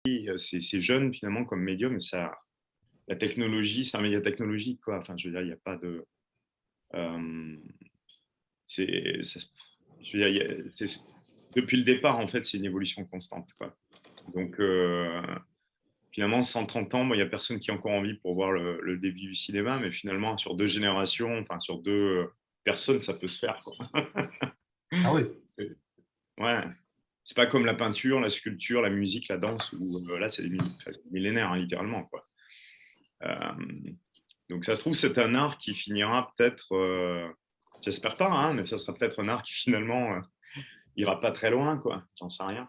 c'est jeune finalement comme médium, mais ça, la technologie, c'est un média technologique, quoi. Enfin, je veux dire, il n'y a pas de... je veux dire, depuis le départ, en fait, c'est une évolution constante, quoi. Donc, finalement, 130 ans, il n'y a personne qui a encore envie pour voir le début du cinéma, mais finalement, sur 2 générations, enfin, sur 2 personnes, ça peut se faire, quoi. Ah oui. Ouais. C'est pas comme la peinture, la sculpture, la musique, la danse, où là, c'est des millénaires, hein, littéralement, quoi. Donc, ça se trouve, c'est un art qui finira peut-être, j'espère pas, hein, mais ça sera peut-être un art qui finalement ira pas très loin, quoi. J'en sais rien.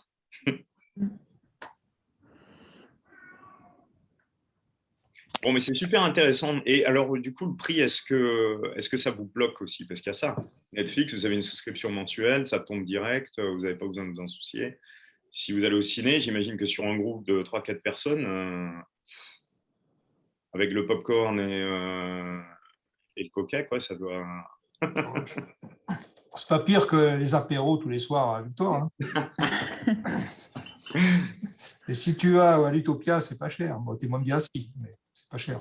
Bon, mais c'est super intéressant. Et alors, du coup, le prix, est-ce que ça vous bloque aussi? Parce qu'il y a ça. Netflix, vous avez une souscription mensuelle, ça tombe direct, vous n'avez pas besoin de vous en soucier. Si vous allez au ciné, j'imagine que sur un groupe de 3-4 personnes, avec le popcorn et le coca, quoi, ça doit... C'est pas pire que les apéros tous les soirs à Victoire. Et si tu vas à l'Utopia, c'est pas cher. Bon, t'es moins bien assis, mais c'est pas cher.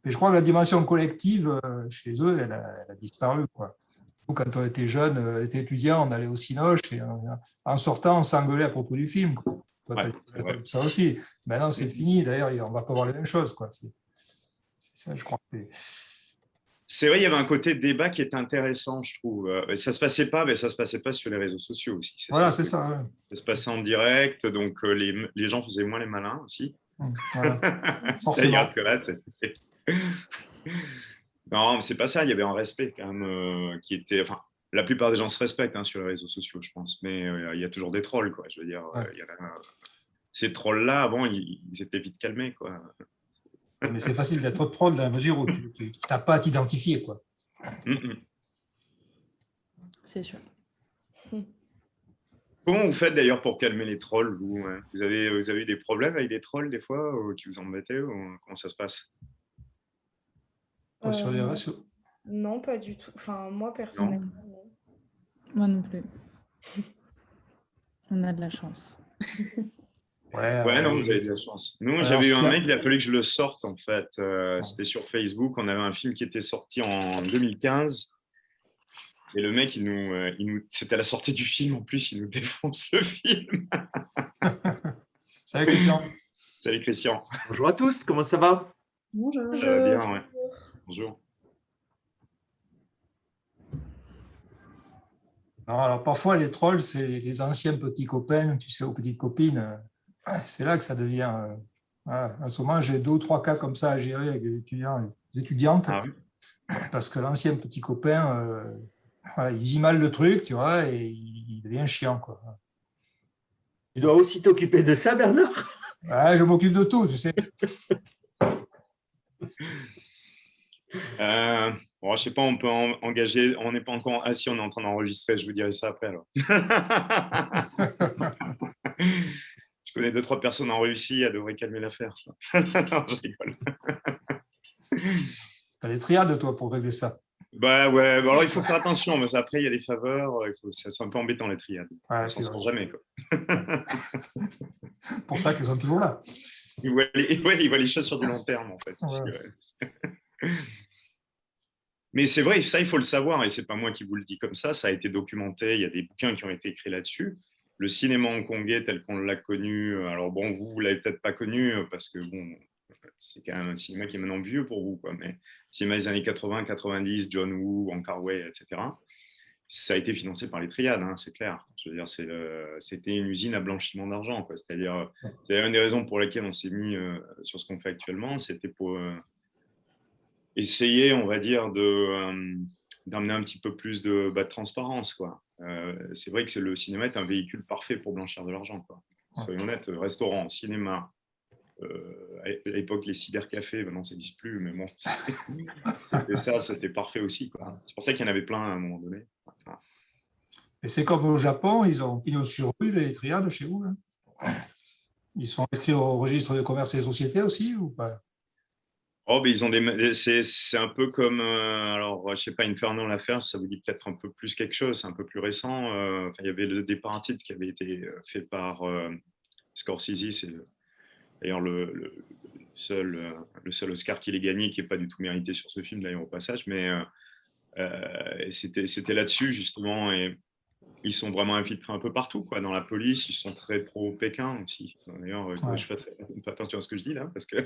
Mais je crois que la dimension collective, chez eux, elle a disparu, quoi. Nous, quand on était jeunes, on était étudiants, on allait au Cinoche et en sortant, on s'engueulait à propos du film, quoi. Toi, ça aussi. Maintenant, c'est fini. D'ailleurs, on va pas voir les mêmes choses, quoi. C'est ça, je crois. C'est vrai, il y avait un côté débat qui était intéressant, je trouve. Ça se passait pas, mais ça se passait pas sur les réseaux sociaux aussi. Voilà, c'est ça. Ouais. Ça se passait en direct, donc les gens faisaient moins les malins aussi. Voilà. Forcément. Que là, non, mais c'est pas ça. Il y avait un respect quand même qui était. Enfin, la plupart des gens se respectent, hein, sur les réseaux sociaux, je pense. Mais il y a toujours des trolls, quoi. Je veux dire, ces trolls-là, avant, ils étaient vite calmés, quoi. Mais c'est facile d'être troll dans la mesure où tu n'as pas à t'identifier, quoi. C'est sûr. Comment vous faites d'ailleurs pour calmer les trolls, vous? Vous avez eu des problèmes avec des trolls des fois qui vous embêtaient, ou comment ça se passe? Sur les réseaux? Non, pas du tout. Enfin, moi, personnellement, non. Moi non plus. On a de la chance. Ouais, non, vous avez de la chance. Nous, j'avais eu un mec, il a fallu que je le sorte, en fait. C'était sur Facebook. On avait un film qui était sorti en 2015. Et le mec, c'était à la sortie du film, en plus, il nous défonce le film. Salut Christian. Salut Christian. Bonjour à tous, comment ça va? Bonjour. Ça va bien, ouais. Bonjour. Alors, parfois, les trolls, c'est les anciens petits copains, tu sais, aux petites copines. C'est là que ça devient... Voilà. En ce moment, j'ai 2 ou 3 cas comme ça à gérer avec des étudiants, des étudiantes. Ah oui. Parce que l'ancien petit copain, voilà, il vit mal le truc, tu vois, et il devient chiant, quoi. Tu dois aussi t'occuper de ça, Bernard? Ouais, je m'occupe de tout, tu sais. Bon, je sais pas, on peut engager. On n'est pas encore. Ah, si, on est en train d'enregistrer. Je vous dirai ça après, alors. Je connais 2-3 personnes en Russie. Elles devraient calmer l'affaire. Non, je rigole. T'as les triades, toi, pour régler ça. Bah ouais, bah alors il faut faire attention, mais après il y a des faveurs, c'est un peu embêtant les triades. Ouais, on s'en sort jamais, quoi. Pour ça qu'ils sont toujours là. Ils voient les choses sur du long terme, en fait. Ouais. Mais c'est vrai, ça il faut le savoir, et c'est pas moi qui vous le dis comme ça a été documenté, il y a des bouquins qui ont été écrits là-dessus. Le cinéma hongkongais tel qu'on l'a connu, alors bon, vous l'avez peut-être pas connu, parce que bon, c'est quand même un cinéma qui est maintenant vieux pour vous, quoi. Mais le cinéma des années 80, 90, John Woo, Wong Kar-wai, etc., ça a été financé par les triades, hein, c'est clair. Je veux dire, c'était une usine à blanchiment d'argent, quoi. C'est-à-dire, c'est une des raisons pour lesquelles on s'est mis sur ce qu'on fait actuellement, c'était pour essayer, on va dire, d'amener un petit peu plus de transparence, quoi. C'est vrai que le cinéma est un véhicule parfait pour blanchir de l'argent, quoi. Soyons honnêtes, restaurant, cinéma, à l'époque les cybercafés, maintenant ça n'existe plus, mais bon, c'était parfait aussi, quoi. C'est pour ça qu'il y en avait plein à un moment donné. Enfin, et c'est comme au Japon, ils ont pignon sur rue les triades chez vous, là. Ils sont inscrits au registre de commerce et des sociétés aussi ou pas? Oh, ben ils ont c'est un peu comme, alors, je sais pas, Infernal Affairs, ça vous dit peut-être un peu plus quelque chose, c'est un peu plus récent. Enfin, il y avait le Departed qui avait été fait par Scorsese, c'est d'ailleurs le seul Oscar qu'il ait gagné, qui n'est pas du tout mérité sur ce film, d'ailleurs, au passage, mais c'était là-dessus, justement, et ils sont vraiment infiltrés un peu partout, quoi, dans la police, ils sont très pro-Pékin aussi. D'ailleurs, Ouais. je fais attention à ce que je dis là, parce que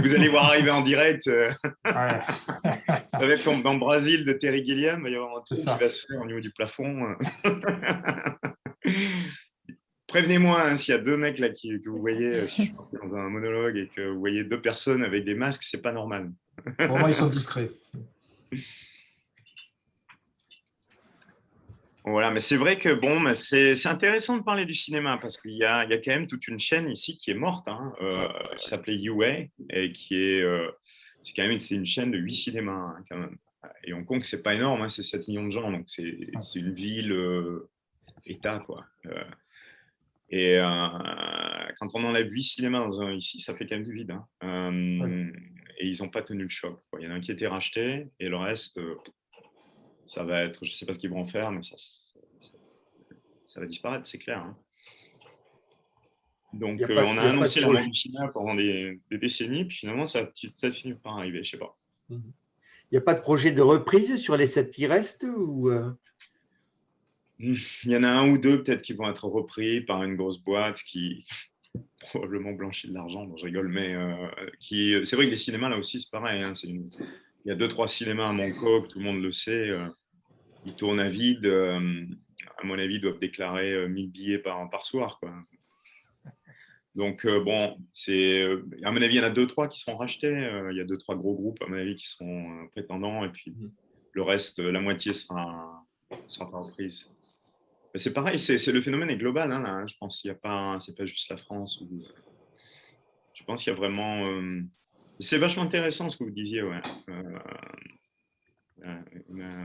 vous allez voir arriver en direct, Ouais. ça va être comme dans le Brésil de Terry Gilliam, il va y avoir un C'est truc ça. qui va se faire au niveau du plafond. Prévenez-moi hein, s'il y a deux mecs là que vous voyez, si je suis parti dans un monologue et que vous voyez deux personnes avec des masques, c'est pas normal. Au moins, ils sont discrets. Voilà, mais c'est vrai que bon, mais c'est intéressant de parler du cinéma parce qu'il y a quand même toute une chaîne ici qui est morte, hein, qui s'appelait UA et qui est, c'est quand même c'est une chaîne de 8 cinémas hein, quand même. Et Hong Kong, c'est pas énorme, hein, c'est 7 millions de gens, donc c'est une ville État quoi. Et quand on enlève 8 cinémas ici, ça fait quand même du vide. Hein. Ouais. Et ils n'ont pas tenu le choc. Quoi. Il y en a un qui a été racheté et le reste, ça va être, je ne sais pas ce qu'ils vont en faire, mais ça va disparaître, c'est clair. Hein. Donc, on a annoncé la mort du cinéma pendant des décennies, puis finalement, ça a peut-être fini par arriver, je ne sais pas. Il n'y a pas de projet de reprise sur les 7 qui restent ou Il y en a un ou deux peut-être qui vont être repris par une grosse boîte qui probablement blanchit de l'argent, donc je rigole, mais c'est vrai que les cinémas là aussi c'est pareil. Hein, il y a 2-3 cinémas à Bangkok, tout le monde le sait, ils tournent à vide. À mon avis, ils doivent déclarer 1000 billets par soir, quoi. Donc bon, à mon avis, il y en a 2-3 qui seront rachetés. Il y a 2-3 gros groupes à mon avis qui seront prétendants, et puis le reste, la moitié sera reprise. C'est pareil, le phénomène est global. Hein, là, je pense qu'il n'y a pas, c'est pas juste la France. Je pense qu'il y a vraiment. C'est vachement intéressant ce que vous disiez, ouais.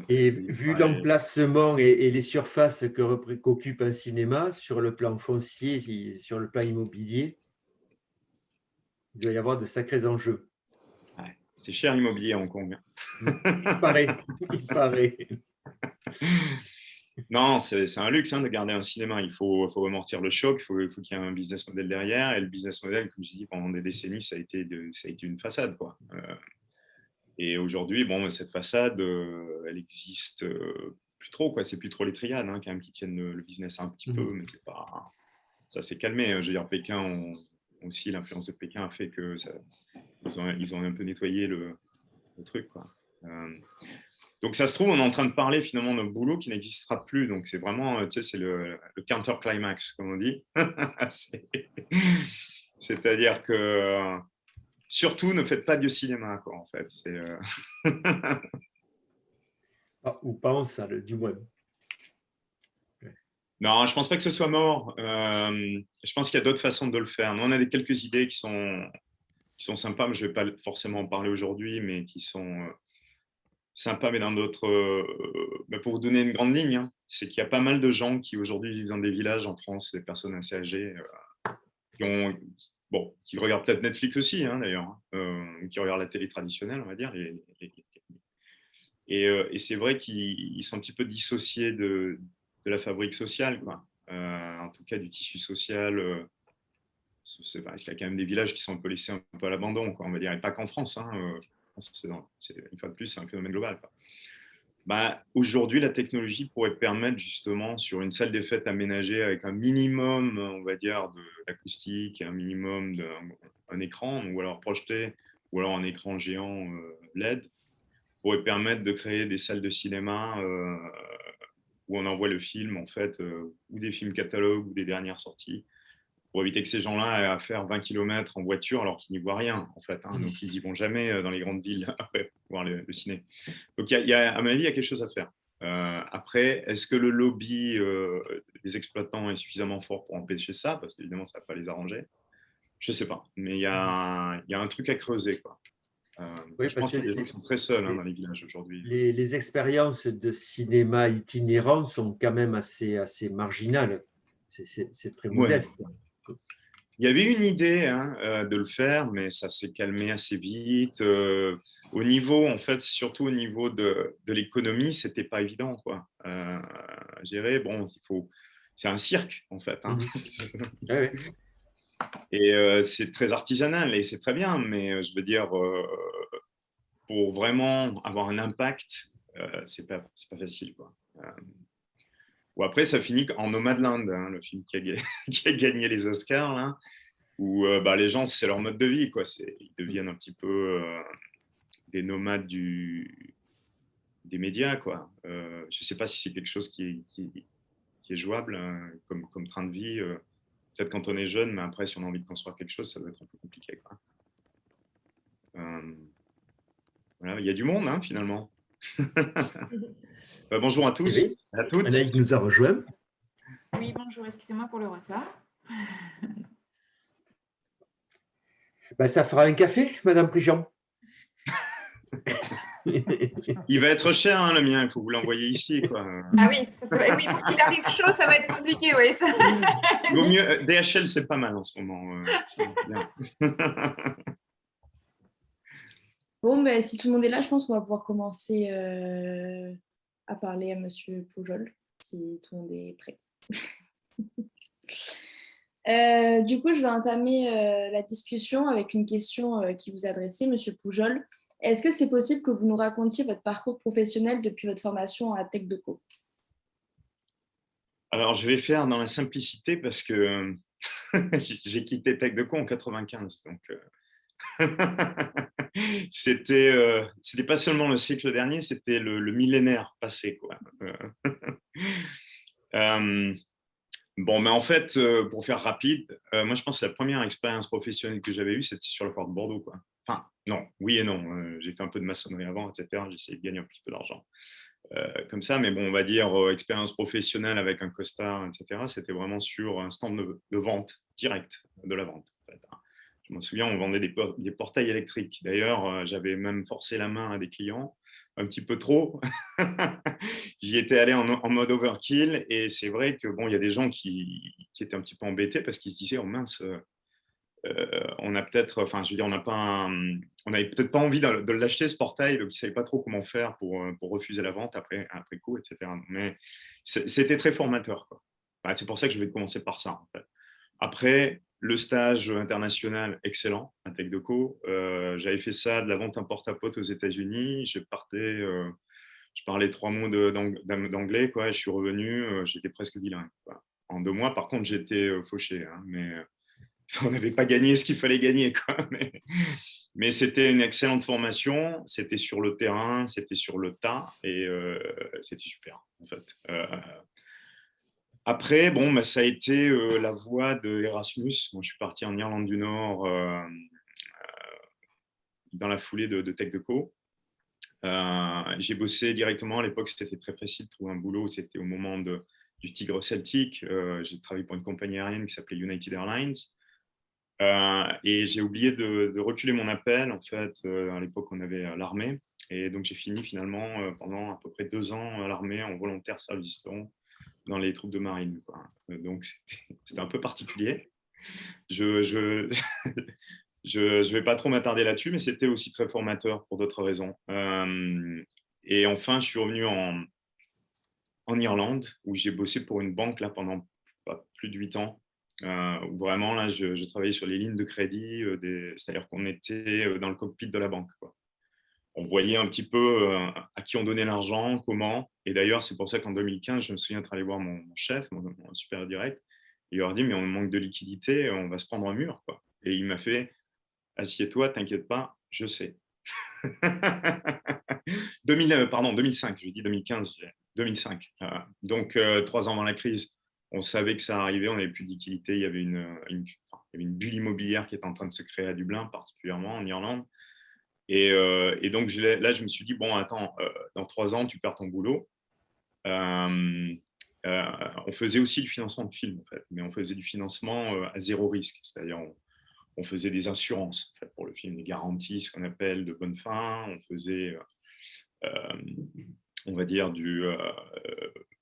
Et vu l'emplacement et les surfaces qu'occupe un cinéma sur le plan foncier, sur le plan immobilier, il doit y avoir de sacrés enjeux. Ouais, c'est cher l'immobilier à Hong Kong. Il paraît. Non, c'est un luxe hein, de garder un cinéma. Il faut amortir le choc, il faut qu'il y ait un business model derrière. Et le business model, comme je dis, pendant des décennies, ça a été une façade. Quoi. Et aujourd'hui, bon, cette façade, elle existe plus trop. Quoi. C'est plus trop les triades hein, quand même qui tiennent le business un petit peu, mais c'est pas. Ça s'est calmé. Je veux dire, Pékin, aussi, l'influence de Pékin a fait que ils ont un peu nettoyé le truc. Quoi. Donc, ça se trouve, on est en train de parler finalement d'un boulot qui n'existera plus. Donc, c'est vraiment, tu sais, c'est le counter-climax, comme on dit. C'est-à-dire que, surtout, ne faites pas de cinéma, quoi, en fait. Ou pas en salle, du moins. Non, je ne pense pas que ce soit mort. Je pense qu'il y a d'autres façons de le faire. Nous, on a quelques idées qui sont sympas, mais je ne vais pas forcément en parler aujourd'hui, mais qui sont sympa, mais dans d'autres. Pour vous donner une grande ligne, hein, c'est qu'il y a pas mal de gens qui aujourd'hui vivent dans des villages en France, des personnes assez âgées, qui regardent peut-être Netflix aussi, hein, d'ailleurs, qui regardent la télé traditionnelle, on va dire. Et c'est vrai qu'ils sont un petit peu dissociés de la fabrique sociale, quoi. En tout cas, du tissu social. Parce qu'il y a quand même des villages qui sont un peu laissés un peu à l'abandon, quoi, on va dire, et pas qu'en France. Hein, une fois de plus, c'est un phénomène global. Quoi. Aujourd'hui, la technologie pourrait permettre justement sur une salle des fêtes aménagée avec un minimum, on va dire, d'acoustique, un minimum d'un écran, ou alors projeté, ou alors un écran géant LED, pourrait permettre de créer des salles de cinéma où on envoie le film, en fait, ou des films catalogues ou des dernières sorties, pour éviter que ces gens-là aient à faire 20 km en voiture alors qu'ils n'y voient rien, en fait. Hein, donc, ils n'y vont jamais dans les grandes villes après pour voir le ciné. Donc, à mon avis, il y a quelque chose à faire. Après, est-ce que le lobby des exploitants est suffisamment fort pour empêcher ça? Parce qu'évidemment, ça ne va pas les arranger. Je ne sais pas. Mais il y a un truc à creuser. Quoi. Oui, je pense qu'il y a des gens qui sont très seuls dans les villages aujourd'hui. Les expériences de cinéma itinérant sont quand même assez marginales. C'est très modeste. Il y avait une idée hein, de le faire, mais ça s'est calmé assez vite. Au niveau, en fait, surtout au niveau de l'économie, c'était pas évident, quoi. À gérer, bon, c'est un cirque, en fait. Hein. Mhm. Ouais, ouais. Et c'est très artisanal et c'est très bien, mais je veux dire, pour vraiment avoir un impact, c'est pas facile, quoi. Ou après, ça finit en Nomadland, hein, le film qui a gagné les Oscars, là, où bah, les gens, c'est leur mode de vie, quoi. Ils deviennent un petit peu des nomades des médias, quoi. Je ne sais pas si c'est quelque chose qui est jouable hein, comme train de vie. Peut-être quand on est jeune, mais après, si on a envie de construire quelque chose, ça doit être un peu compliqué, quoi. Voilà. Il y a du monde, hein, finalement. Bonjour à Eh tous, oui, à toutes. Anaïk nous a rejoint. Oui, bonjour, excusez-moi pour le retard. Ben, ça fera un café, Madame Prigent. Il va être cher, hein, le mien. Il faut vous l'envoyer ici, quoi. Ah oui, oui, pour qu'il arrive chaud, ça va être compliqué, oui. Ça. Il vaut mieux. DHL, c'est pas mal en ce moment. C'est bien. Bon, ben, si tout le monde est là, je pense qu'on va pouvoir commencer à parler à Monsieur Poujol, si tout le monde est prêt. Du coup, je vais entamer la discussion avec une question qui vous est adressée, Monsieur Poujol. Est-ce que c'est possible que vous nous racontiez votre parcours professionnel depuis votre formation à TechDeco? Alors, je vais faire dans la simplicité parce que j'ai quitté TechDeco en 95. Donc, c'était pas seulement le siècle dernier, c'était le millénaire passé, quoi. Bon, mais en fait, pour faire rapide, moi, je pense que la première expérience professionnelle que j'avais eue, c'était sur le port de Bordeaux, quoi. Enfin, non, oui et non. J'ai fait un peu de maçonnerie avant, etc. J'ai essayé de gagner un petit peu d'argent comme ça, mais bon, on va dire expérience professionnelle avec un costard, etc. C'était vraiment sur un stand de vente direct, de la vente. En fait. Je me souviens, on vendait des portails électriques. D'ailleurs, j'avais même forcé la main à des clients, un petit peu trop. J'y étais allé en mode overkill, et c'est vrai que bon, il y a des gens qui étaient un petit peu embêtés parce qu'ils se disaient, oh mince, on a peut-être, enfin, je veux dire, on n'avait peut-être pas envie de l'acheter ce portail, donc ils ne savaient pas trop comment faire pour refuser la vente après coup, etc. Mais c'était très formateur, quoi. Enfin, c'est pour ça que je vais commencer par ça, en fait. Après, le stage international, excellent, à TechDeco. J'avais fait ça, de la vente en porte-à-porte aux États-Unis. Je parlais 3 mots d'anglais, quoi. Je suis revenu, j'étais presque bilingue, quoi. En 2 mois, par contre, j'étais fauché, hein, mais on n'avait pas gagné ce qu'il fallait gagner, quoi. Mais c'était une excellente formation. C'était sur le terrain, c'était sur le tas, et c'était super, en fait. Après, bon, bah, ça a été la voie de Erasmus. Moi, je suis parti en Irlande du Nord dans la foulée de TechDeco. J'ai bossé directement. À l'époque, c'était très facile de trouver un boulot. C'était au moment du Tigre Celtique. J'ai travaillé pour une compagnie aérienne qui s'appelait United Airlines. Et j'ai oublié de reculer mon appel. En fait, à l'époque, on avait l'armée. Et donc, j'ai fini finalement pendant à peu près 2 ans à l'armée en volontaire service long dans les troupes de marine, quoi. Donc, c'était un peu particulier. Je je vais pas trop m'attarder là-dessus, mais c'était aussi très formateur pour d'autres raisons. Et enfin, je suis revenu en Irlande, où j'ai bossé pour une banque là, pendant plus de 8 ans. Où vraiment, là, je travaillais sur les lignes de crédit, c'est-à-dire qu'on était dans le cockpit de la banque, quoi. On voyait un petit peu à qui on donnait l'argent, comment. Et d'ailleurs, c'est pour ça qu'en 2015, je me souviens être allé voir mon chef, mon supérieur direct. Il leur a dit, mais on manque de liquidité, on va se prendre un mur, quoi. Et il m'a fait, assieds-toi, t'inquiète pas, je sais. 2005, je lui ai dit 2015, 2005. Donc, 3 ans avant la crise, on savait que ça arrivait, on n'avait plus de liquidité, il y avait il y avait une bulle immobilière qui était en train de se créer à Dublin, particulièrement en Irlande. Et donc, là, je me suis dit, bon, attends, dans 3 ans, tu perds ton boulot. On faisait aussi du financement de films, en fait, mais on faisait du financement à zéro risque, c'est-à-dire on faisait des assurances en fait, pour le film, des garanties, ce qu'on appelle de bonne fin. On faisait, on va dire,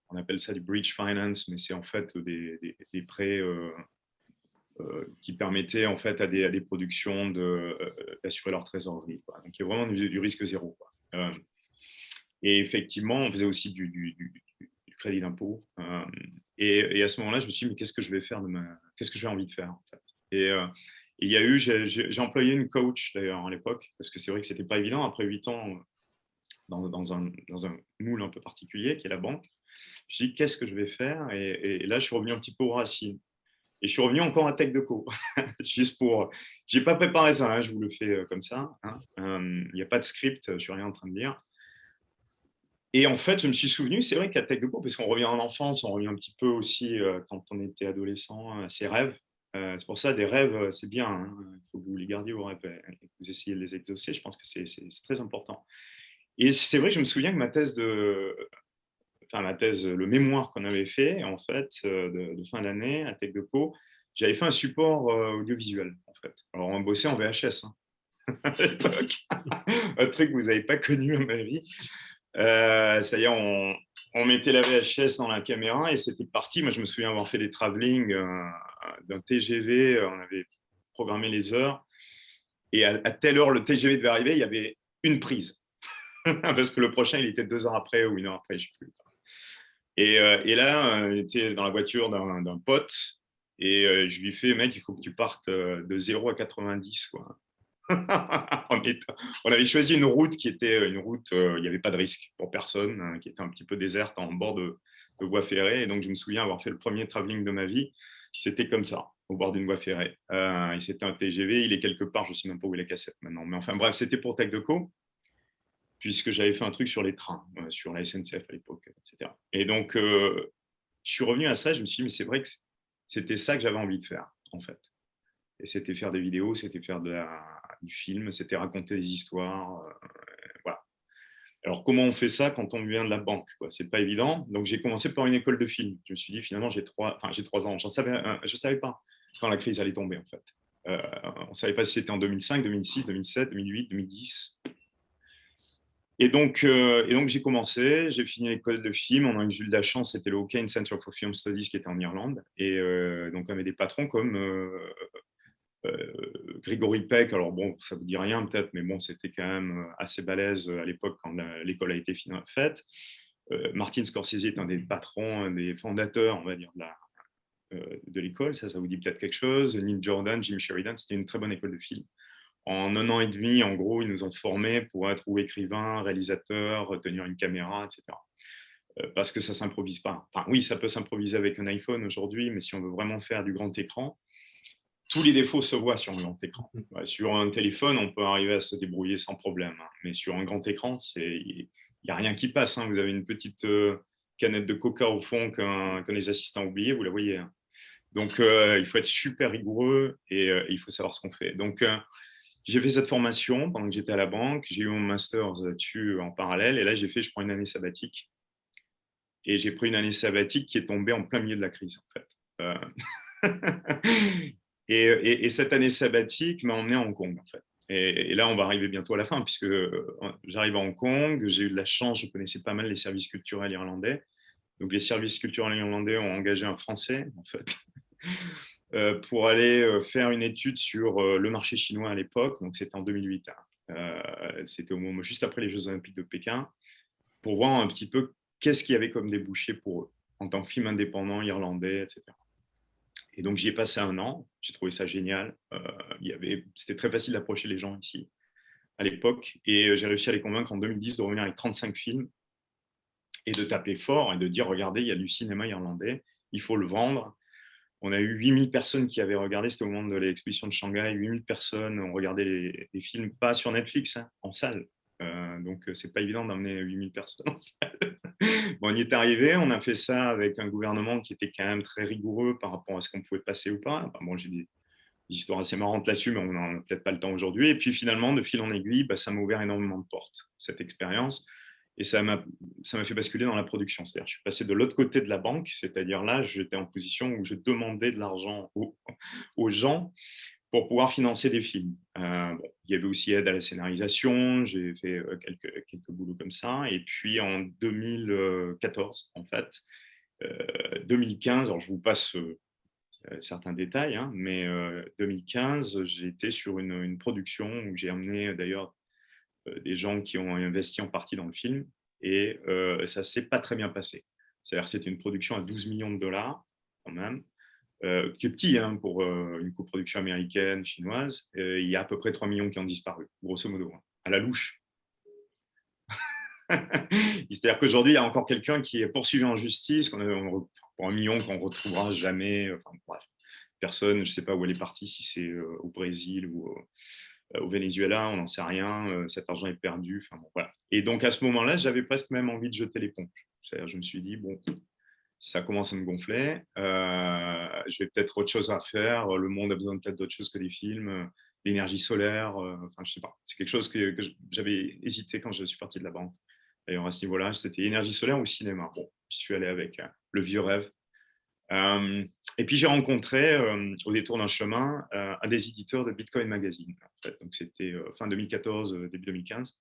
on appelle ça du bridge finance, mais c'est en fait des prêts qui permettait en fait à des productions d'assurer leur trésorerie, quoi. Donc, il y a vraiment du risque zéro, quoi. Et effectivement, on faisait aussi du crédit d'impôt. Et à ce moment-là, je me suis dit, mais qu'est-ce que je vais faire qu'est-ce que j'ai envie de faire, en fait. Et il y a eu, j'ai employé une coach d'ailleurs à l'époque, parce que c'est vrai que c'était pas évident après 8 ans dans un moule un peu particulier qui est la banque. Je me suis dit, qu'est-ce que je vais faire, et là, je suis revenu un petit peu aux racines. Et je suis revenu encore à TechDeco, juste pour. J'ai pas préparé ça, hein, je vous le fais comme ça. Hein. Il n'y a pas de script, je suis rien en train de dire. Et en fait, je me suis souvenu, c'est vrai qu'à TechDeco, parce qu'on revient en enfance, on revient un petit peu aussi quand on était adolescent à ses rêves. C'est pour ça, des rêves, c'est bien. Hein. Il faut que vous les gardiez vos rêves et que vous essayez de les exaucer. Je pense que c'est très important. Et c'est vrai que je me souviens que ma thèse, le mémoire qu'on avait fait, en fait, de fin d'année à TechDeco, j'avais fait un support audiovisuel, en fait. Alors, on bossait en VHS, hein, à l'époque. Un truc que vous n'avez pas connu à ma vie. C'est-à-dire, on mettait la VHS dans la caméra et c'était parti. Moi, je me souviens avoir fait des travelling d'un TGV. On avait programmé les heures. Et à telle heure, le TGV devait arriver, il y avait une prise. Parce que le prochain, il était 2 heures après ou 1 heure après, je ne sais plus. Et là, il était dans la voiture d'un pote et je lui fais, mec, il faut que tu partes de 0 à 90, quoi. On avait choisi une route qui était une route, il n'y avait pas de risque pour personne, hein, qui était un petit peu déserte en bord de voie ferrée. Et donc, je me souviens avoir fait le premier travelling de ma vie. C'était comme ça, au bord d'une voie ferrée. Et c'était un TGV, il est quelque part, je ne sais même pas où est la cassette maintenant. Mais enfin, bref, c'était pour TechDeco, puisque j'avais fait un truc sur les trains, sur la SNCF à l'époque, etc. Et donc, je suis revenu à ça, je me suis dit, mais c'est vrai que c'était ça que j'avais envie de faire, en fait. Et c'était faire des vidéos, c'était faire du film, c'était raconter des histoires. Voilà. Alors, comment on fait ça quand on vient de la banque, quoi? C'est pas évident. Donc, j'ai commencé par une école de film. Je me suis dit, finalement, j'ai 3 ans. Je ne savais pas quand la crise allait tomber, en fait. On ne savait pas si c'était en 2005, 2006, 2007, 2008, 2010. Et donc j'ai commencé, j'ai fini l'école de film. On a eu de la chance, c'était le O'Kane Center for Film Studies qui était en Irlande. Et donc, on avait des patrons comme Grégory Peck. Alors bon, ça vous dit rien peut-être, mais bon, c'était quand même assez balèze à l'époque quand l'école a été faite. Martin Scorsese est un des patrons, un des fondateurs, on va dire, de l'école. Ça vous dit peut-être quelque chose. Neil Jordan, Jim Sheridan, c'était une très bonne école de film. En 1 an et demi, en gros, ils nous ont formés pour être ou écrivain, réalisateur, tenir une caméra, etc. Parce que ça ne s'improvise pas. Enfin, oui, ça peut s'improviser avec un iPhone aujourd'hui, mais si on veut vraiment faire du grand écran, tous les défauts se voient sur un grand écran. Sur un téléphone, on peut arriver à se débrouiller sans problème. Hein. Mais sur un grand écran, il n'y a rien qui passe. Hein. Vous avez une petite canette de coca au fond que les assistants ont oublié, vous la voyez. Hein. Donc, il faut être super rigoureux et il faut savoir ce qu'on fait. Donc, j'ai fait cette formation pendant que j'étais à la banque. J'ai eu mon master là-dessus en parallèle. Et là, je prends une année sabbatique. Et j'ai pris une année sabbatique qui est tombée en plein milieu de la crise, en fait. Et cette année sabbatique m'a emmené à Hong Kong, en fait. Et là, on va arriver bientôt à la fin, puisque j'arrive à Hong Kong. J'ai eu de la chance, je connaissais pas mal les services culturels irlandais. Donc, les services culturels irlandais ont engagé un Français, en fait. Pour aller faire une étude sur le marché chinois à l'époque. Donc, c'était en 2008. C'était au moment juste après les Jeux Olympiques de Pékin, pour voir un petit peu qu'est-ce qu'il y avait comme débouché pour eux, en tant que film indépendant irlandais, etc. Et donc, j'y ai passé 1 an. J'ai trouvé ça génial. C'était très facile d'approcher les gens ici, à l'époque. Et j'ai réussi à les convaincre en 2010 de revenir avec 35 films et de taper fort et de dire, regardez, il y a du cinéma irlandais, il faut le vendre. On a eu 8000 personnes qui avaient regardé, c'était au moment de l'exposition de Shanghai, 8000 personnes ont regardé les films, pas sur Netflix, hein, en salle. Donc, c'est pas évident d'emmener 8000 personnes en salle. Bon, on y est arrivé, on a fait ça avec un gouvernement qui était quand même très rigoureux par rapport à ce qu'on pouvait passer ou pas. Enfin, bon, j'ai des histoires assez marrantes là-dessus, mais on n'a peut-être pas le temps aujourd'hui. Et puis finalement, de fil en aiguille, ça m'a ouvert énormément de portes, cette expérience. Et ça m'a fait basculer dans la production. C'est-à-dire, je suis passé de l'autre côté de la banque, c'est-à-dire là, j'étais en position où je demandais de l'argent aux gens pour pouvoir financer des films. Bon, il y avait aussi aide à la scénarisation, j'ai fait quelques boulots comme ça. Et puis en 2014, en fait, 2015, alors je vous passe certains détails, hein, mais 2015, j'ai été sur une production où j'ai amené d'ailleurs des gens qui ont investi en partie dans le film, et ça ne s'est pas très bien passé. C'est-à-dire que c'était une production à 12 millions de dollars, quand même, qui est petit hein, pour une coproduction américaine, chinoise. Il y a à peu près 3 millions qui ont disparu, grosso modo, hein, à la louche. C'est-à-dire qu'aujourd'hui, il y a encore quelqu'un qui est poursuivi en justice pour 1 million qu'on ne retrouvera jamais. Enfin, bref, personne, je ne sais pas où elle est partie, si c'est au Brésil ou au Venezuela, on n'en sait rien. Cet argent est perdu. Enfin, bon, voilà. Et donc, à ce moment-là, j'avais presque même envie de jeter l'éponge. C'est-à-dire, je me suis dit, bon, ça commence à me gonfler. Je vais peut-être autre chose à faire. Le monde a besoin peut-être d'autre chose que des films. L'énergie solaire, enfin, je sais pas. C'est quelque chose que j'avais hésité quand je suis parti de la banque. D'ailleurs, à ce niveau-là, c'était énergie solaire ou cinéma. Bon, je suis allé avec le vieux rêve. Et puis, j'ai rencontré, au détour d'un chemin, un des éditeurs de Bitcoin Magazine. En fait. Donc, c'était fin 2014, début 2015.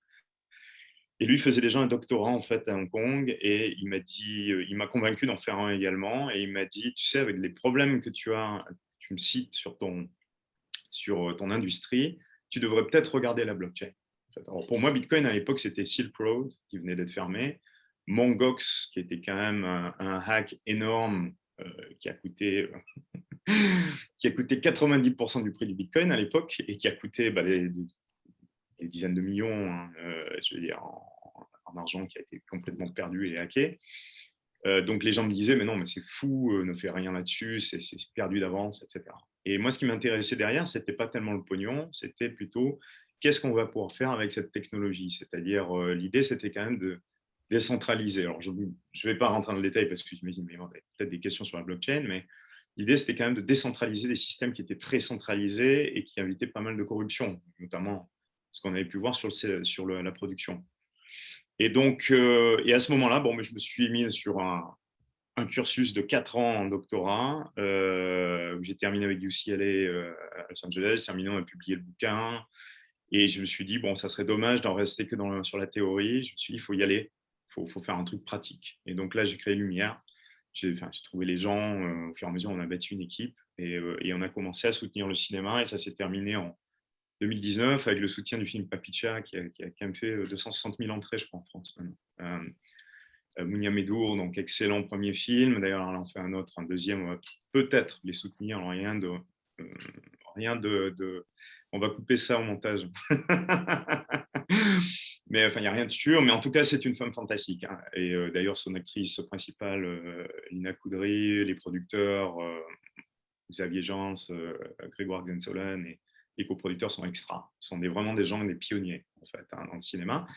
Et lui faisait déjà un doctorat en fait à Hong Kong, et il m'a dit, il m'a convaincu d'en faire un également, et il m'a dit, tu sais, avec les problèmes que tu as, tu me cites sur ton industrie, tu devrais peut-être regarder la blockchain. Alors pour moi, Bitcoin à l'époque, c'était Silk Road qui venait d'être fermé, Mongox qui était quand même un hack énorme qui a coûté 90% du prix du Bitcoin à l'époque, et qui a coûté des dizaines de millions, hein, je veux dire, en argent qui a été complètement perdu et hacké. Donc les gens me disaient, mais non, mais c'est fou, ne fais rien là-dessus, c'est perdu d'avance, etc. Et moi, ce qui m'intéressait derrière, ce n'était pas tellement le pognon, c'était plutôt qu'est-ce qu'on va pouvoir faire avec cette technologie. C'est-à-dire, l'idée, c'était quand même de décentraliser. Alors, je ne vais pas rentrer dans le détail parce que j'imagine qu'il y a peut-être des questions sur la blockchain, mais l'idée, c'était quand même de décentraliser des systèmes qui étaient très centralisés et qui invitaient pas mal de corruption, notamment ce qu'on avait pu voir sur la production. Et donc, et à ce moment-là, bon, je me suis mis sur un cursus de 4 ans en doctorat, où j'ai terminé avec UCLA à Los Angeles. J'ai terminé, on a publié le bouquin, et je me suis dit, bon, ça serait dommage d'en rester que sur la théorie. Je me suis dit, il faut y aller, il faut faire un truc pratique. Et donc là, j'ai créé Lumière. J'ai trouvé les gens, au fur et à mesure, on a bâti une équipe, et on a commencé à soutenir le cinéma, et ça s'est terminé en 2019 avec le soutien du film Papicha qui a quand même fait 260 000 entrées, je crois, en France maintenant. Mounia Medour, donc excellent premier film. D'ailleurs, on en fait un autre, un deuxième. On va peut-être les soutenir. Alors, rien de. On va couper ça au montage. Mais enfin, il n'y a rien de sûr. Mais en tout cas, c'est une femme fantastique. Hein. Et d'ailleurs, son actrice principale, Lina Coudry, les producteurs, Xavier Jans, Grégoire Gensolen et les coproducteurs sont extra. Ce sont vraiment des gens, des pionniers en fait, hein, dans le cinéma.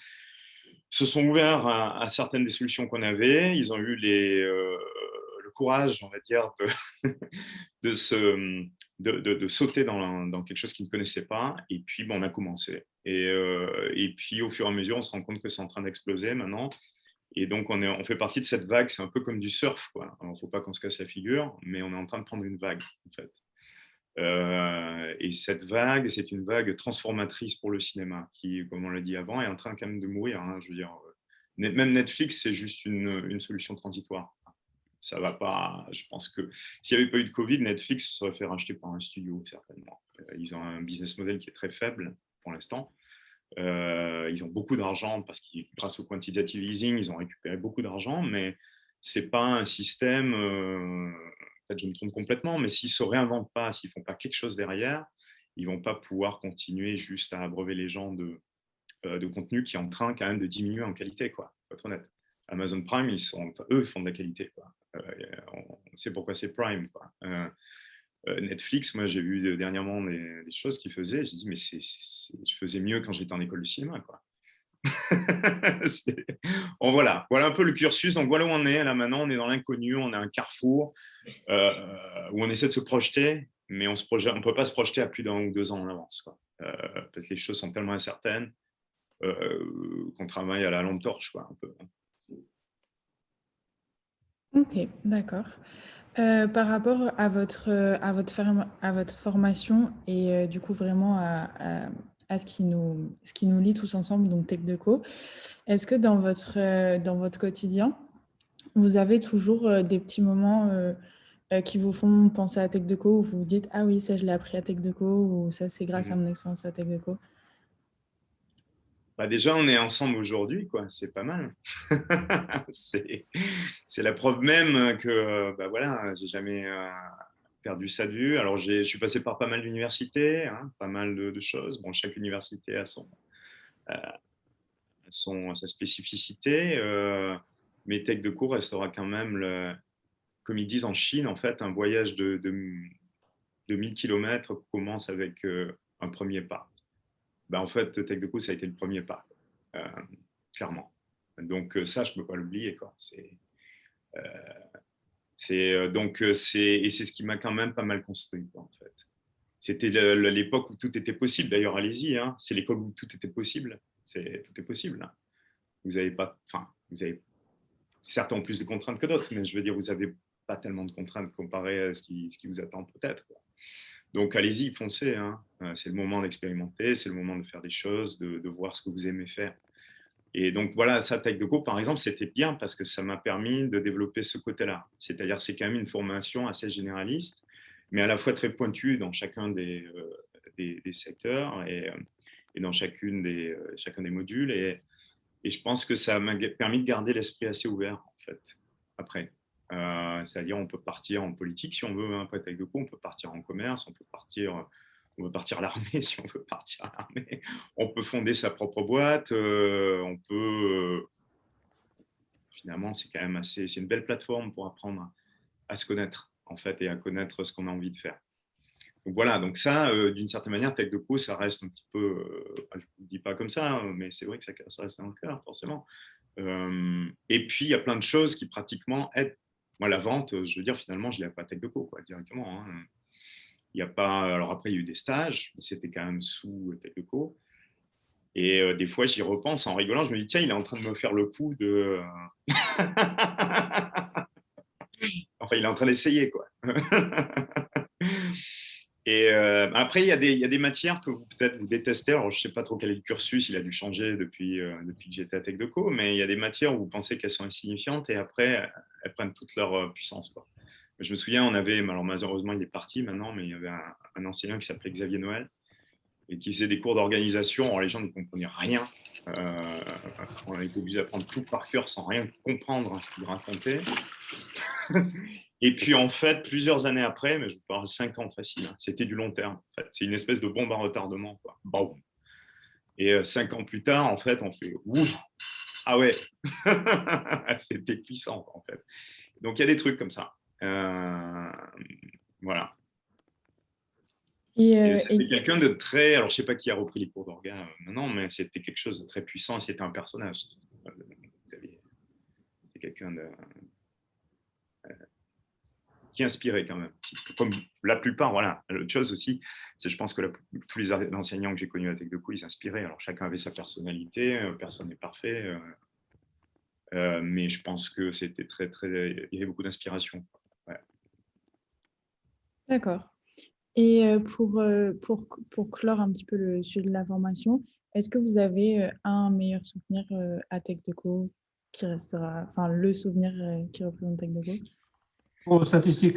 Se sont ouverts à certaines des solutions qu'on avait. Ils ont eu le courage, on va dire, de sauter dans quelque chose qu'ils ne connaissaient pas. Et puis, bon, on a commencé. Et puis, au fur et à mesure, on se rend compte que c'est en train d'exploser maintenant. Et donc, on fait partie de cette vague. C'est un peu comme du surf, quoi. Alors, il ne faut pas qu'on se casse la figure, mais on est en train de prendre une vague, en fait. Et cette vague, c'est une vague transformatrice pour le cinéma qui, comme on l'a dit avant, est en train quand même de mourir. Hein, je veux dire, même Netflix, c'est juste une solution transitoire. Ça va pas. Je pense que s'il n'y avait pas eu de Covid, Netflix serait fait racheter par un studio, certainement. Ils ont un business model qui est très faible pour l'instant. Ils ont beaucoup d'argent parce que grâce au quantitative easing, ils ont récupéré beaucoup d'argent, mais c'est pas un système. Peut-être je me trompe complètement, mais s'ils ne se réinventent pas, s'ils ne font pas quelque chose derrière, ils ne vont pas pouvoir continuer juste à abreuver les gens de contenu qui est en train quand même de diminuer en qualité, quoi. Faut être honnête. Amazon Prime, ils font de la qualité, quoi. On sait pourquoi c'est Prime, quoi. Netflix, moi j'ai vu dernièrement des choses qu'ils faisaient, j'ai dit mais je faisais mieux quand j'étais en école de cinéma, quoi. Voilà un peu le cursus. Donc voilà où on est là maintenant. On est dans l'inconnu, on est à un carrefour où on essaie de se projeter, mais on ne peut pas se projeter à plus d'1 ou 2 ans en avance, quoi. Parce que les choses sont tellement incertaines qu'on travaille à la lampe torche, quoi, un peu. Ok, d'accord. Par rapport à votre formation et du coup vraiment à ce qui nous lie tous ensemble, donc TechDeco, est-ce que dans votre quotidien, vous avez toujours des petits moments qui vous font penser à TechDeco, où vous vous dites, ah oui, ça je l'ai appris à TechDeco, ou ça c'est grâce à mon expérience à TechDeco? Bah déjà, on est ensemble aujourd'hui, quoi. C'est pas mal. C'est la preuve même que, bah voilà, j'ai jamais perdu ça de vue. Alors, je suis passé par pas mal d'universités, hein, pas mal de choses. Bon, chaque université a sa spécificité. Mais TechDeco restera quand même, comme ils disent en Chine, en fait, un voyage de 1000 km commence avec un premier pas. Ben, en fait, TechDeco, ça a été le premier pas, clairement. Donc, ça, je ne peux pas l'oublier, quoi. Et c'est ce qui m'a quand même pas mal construit, quoi, en fait. C'était l'époque où tout était possible. D'ailleurs, allez-y, hein, c'est l'époque où tout était possible. Tout est possible. Hein. Vous avez pas, enfin, vous avez certains ont plus de contraintes que d'autres, mais je veux dire, vous n'avez pas tellement de contraintes comparé à ce qui vous attend peut-être. Donc, allez-y, foncez. Hein. C'est le moment d'expérimenter, c'est le moment de faire des choses, de voir ce que vous aimez faire. Et donc, voilà, ça, TechDeco, par exemple, c'était bien parce que ça m'a permis de développer ce côté-là. C'est-à-dire, c'est quand même une formation assez généraliste, mais à la fois très pointue dans chacun des secteurs et dans chacun des modules. Et je pense que ça m'a permis de garder l'esprit assez ouvert, en fait, après. C'est-à-dire, on peut partir en politique si on veut, hein, après TechDeco, on peut partir en commerce, on peut partir à l'armée si on veut partir à l'armée. On peut fonder sa propre boîte. On peut. Finalement, c'est quand même c'est une belle plateforme pour apprendre à se connaître, en fait, et à connaître ce qu'on a envie de faire. Donc voilà, donc ça, d'une certaine manière, TechDeco, ça reste un petit peu, je ne le dis pas comme ça, hein, mais c'est vrai que ça reste dans le cœur, forcément. Et puis, il y a plein de choses qui pratiquement aident. Moi, la vente, je veux dire, finalement, je ne l'ai pas à TechDeco, quoi, directement. Hein. Il y a pas. Alors après, il y a eu des stages, mais c'était quand même sous TechDeco. Et des fois, j'y repense en rigolant. Je me dis, tiens, il est en train de me faire le coup de. Enfin, il est en train d'essayer, quoi. Et après, il y a des matières que peut-être vous détestez. Alors, je ne sais pas trop quel est le cursus, il a dû changer depuis que j'étais à TechDeco, mais il y a des matières où vous pensez qu'elles sont insignifiantes et après, elles prennent toute leur puissance, quoi. Je me souviens, on avait, alors malheureusement, il est parti maintenant, mais il y avait un enseignant qui s'appelait Xavier Noël et qui faisait des cours d'organisation. Alors, les gens ne comprenaient rien. On était obligé d'apprendre tout par cœur sans rien comprendre à ce qu'il racontait. Et puis, en fait, plusieurs années après, mais je vous parle 5 ans facile, hein, c'était du long terme. En fait. C'est une espèce de bombe à retardement, quoi. Bon. Et 5 ans plus tard, en fait, on fait ouf, ah ouais, c'était puissant, en fait. Donc, il y a des trucs comme ça. Voilà. C'était quelqu'un de très. Alors, je ne sais pas qui a repris les cours d'orga maintenant, mais c'était quelque chose de très puissant et c'était un personnage. C'était quelqu'un de. Qui inspirait quand même. Comme la plupart, voilà. L'autre chose aussi, c'est je pense que tous les enseignants que j'ai connus à TechDeco, ils inspiraient. Alors, chacun avait sa personnalité, personne n'est parfait. Mais je pense que c'était très, très. Il y avait beaucoup d'inspiration. Ouais. D'accord. Et pour clore un petit peu le sujet de la formation, est-ce que vous avez un meilleur souvenir à TechDeco qui restera, enfin le souvenir qui représente TechDeco? Aux statistiques.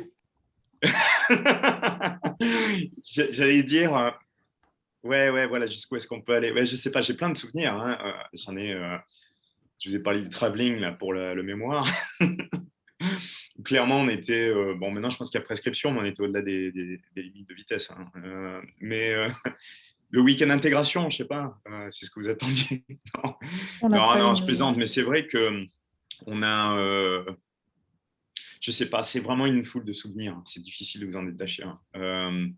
J'allais dire, ouais, voilà, jusqu'où est-ce qu'on peut aller. Ouais, je sais pas, j'ai plein de souvenirs. Hein. J'en ai. Je vous ai parlé du travelling là pour le mémoire. Clairement, on était. Bon, maintenant, je pense qu'il y a prescription, mais on était au-delà des limites de vitesse. Hein. Mais le week-end intégration, je sais pas, c'est ce que vous attendiez. Non, je plaisante, mais c'est vrai que on a. Je sais pas, c'est vraiment une foule de souvenirs. C'est difficile de vous en détacher. Hein.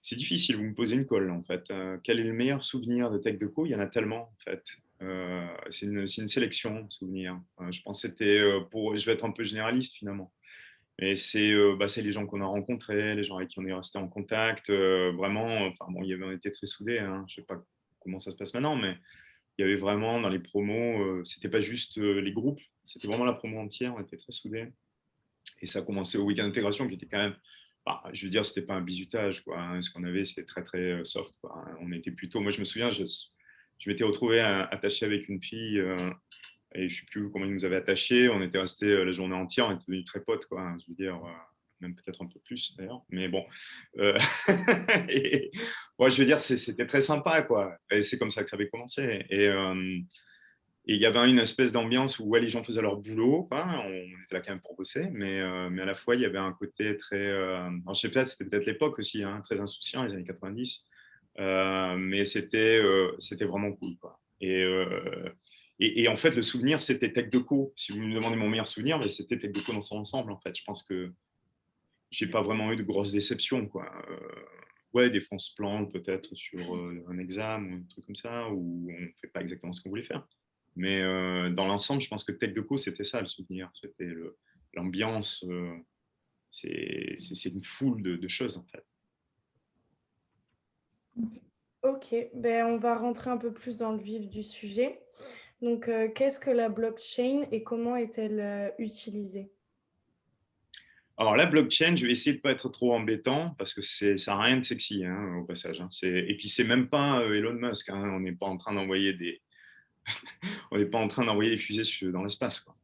C'est difficile, vous me posez une colle en fait. Quel est le meilleur souvenir de TechDeco? Il y en a tellement en fait. C'est une sélection de souvenirs. Je pense que c'était je vais être un peu généraliste finalement. Mais c'est les gens qu'on a rencontrés, les gens avec qui on est resté en contact. Vraiment, enfin bon, on était très soudés. Hein. Je sais pas comment ça se passe maintenant, mais il y avait vraiment dans les promos, c'était pas juste les groupes, c'était vraiment la promo entière. On était très soudés. Et ça a commencé au week-end d'intégration qui était quand même. Je veux dire, c'était pas un bizutage, quoi. Hein. Ce qu'on avait, c'était très, très soft, quoi. On était plutôt. Moi, je me souviens, je m'étais retrouvé attaché avec une fille et je ne sais plus combien ils nous avaient attachés. On était restés la journée entière, on était devenus très potes, quoi, hein, je veux dire, même peut-être un peu plus d'ailleurs. Mais bon, et, ouais, je veux dire, c'était très sympa, quoi. Et c'est comme ça que ça avait commencé. Et il y avait une espèce d'ambiance où ouais, les gens faisaient leur boulot, quoi. On était là quand même pour bosser, mais à la fois, il y avait un côté très. Alors, je sais pas, c'était peut-être l'époque aussi, hein, très insouciant, les années 90. Mais c'était vraiment cool, quoi. Et en fait, le souvenir, c'était Tech Deco. Si vous me demandez mon meilleur souvenir, mais c'était Tech Deco dans son ensemble, en fait. Je pense que j'ai pas vraiment eu de grosses déceptions, quoi. Ouais, des fois, on se plante peut-être sur un examen ou un truc comme ça, où on fait pas exactement ce qu'on voulait faire. Mais dans l'ensemble, je pense que Tech Deco, c'était ça le souvenir. C'était l'ambiance. C'est une foule de choses, en fait. Ok, ben, on va rentrer un peu plus dans le vif du sujet. Donc, qu'est-ce que la blockchain et comment est-elle utilisée? Alors, la blockchain, je vais essayer de ne pas être trop embêtant parce que ça n'a rien de sexy, hein, au passage, hein. Et puis, c'est même pas Elon Musk, hein. On n'est pas en train d'envoyer on n'est pas en train d'envoyer des fusées dans l'espace, quoi.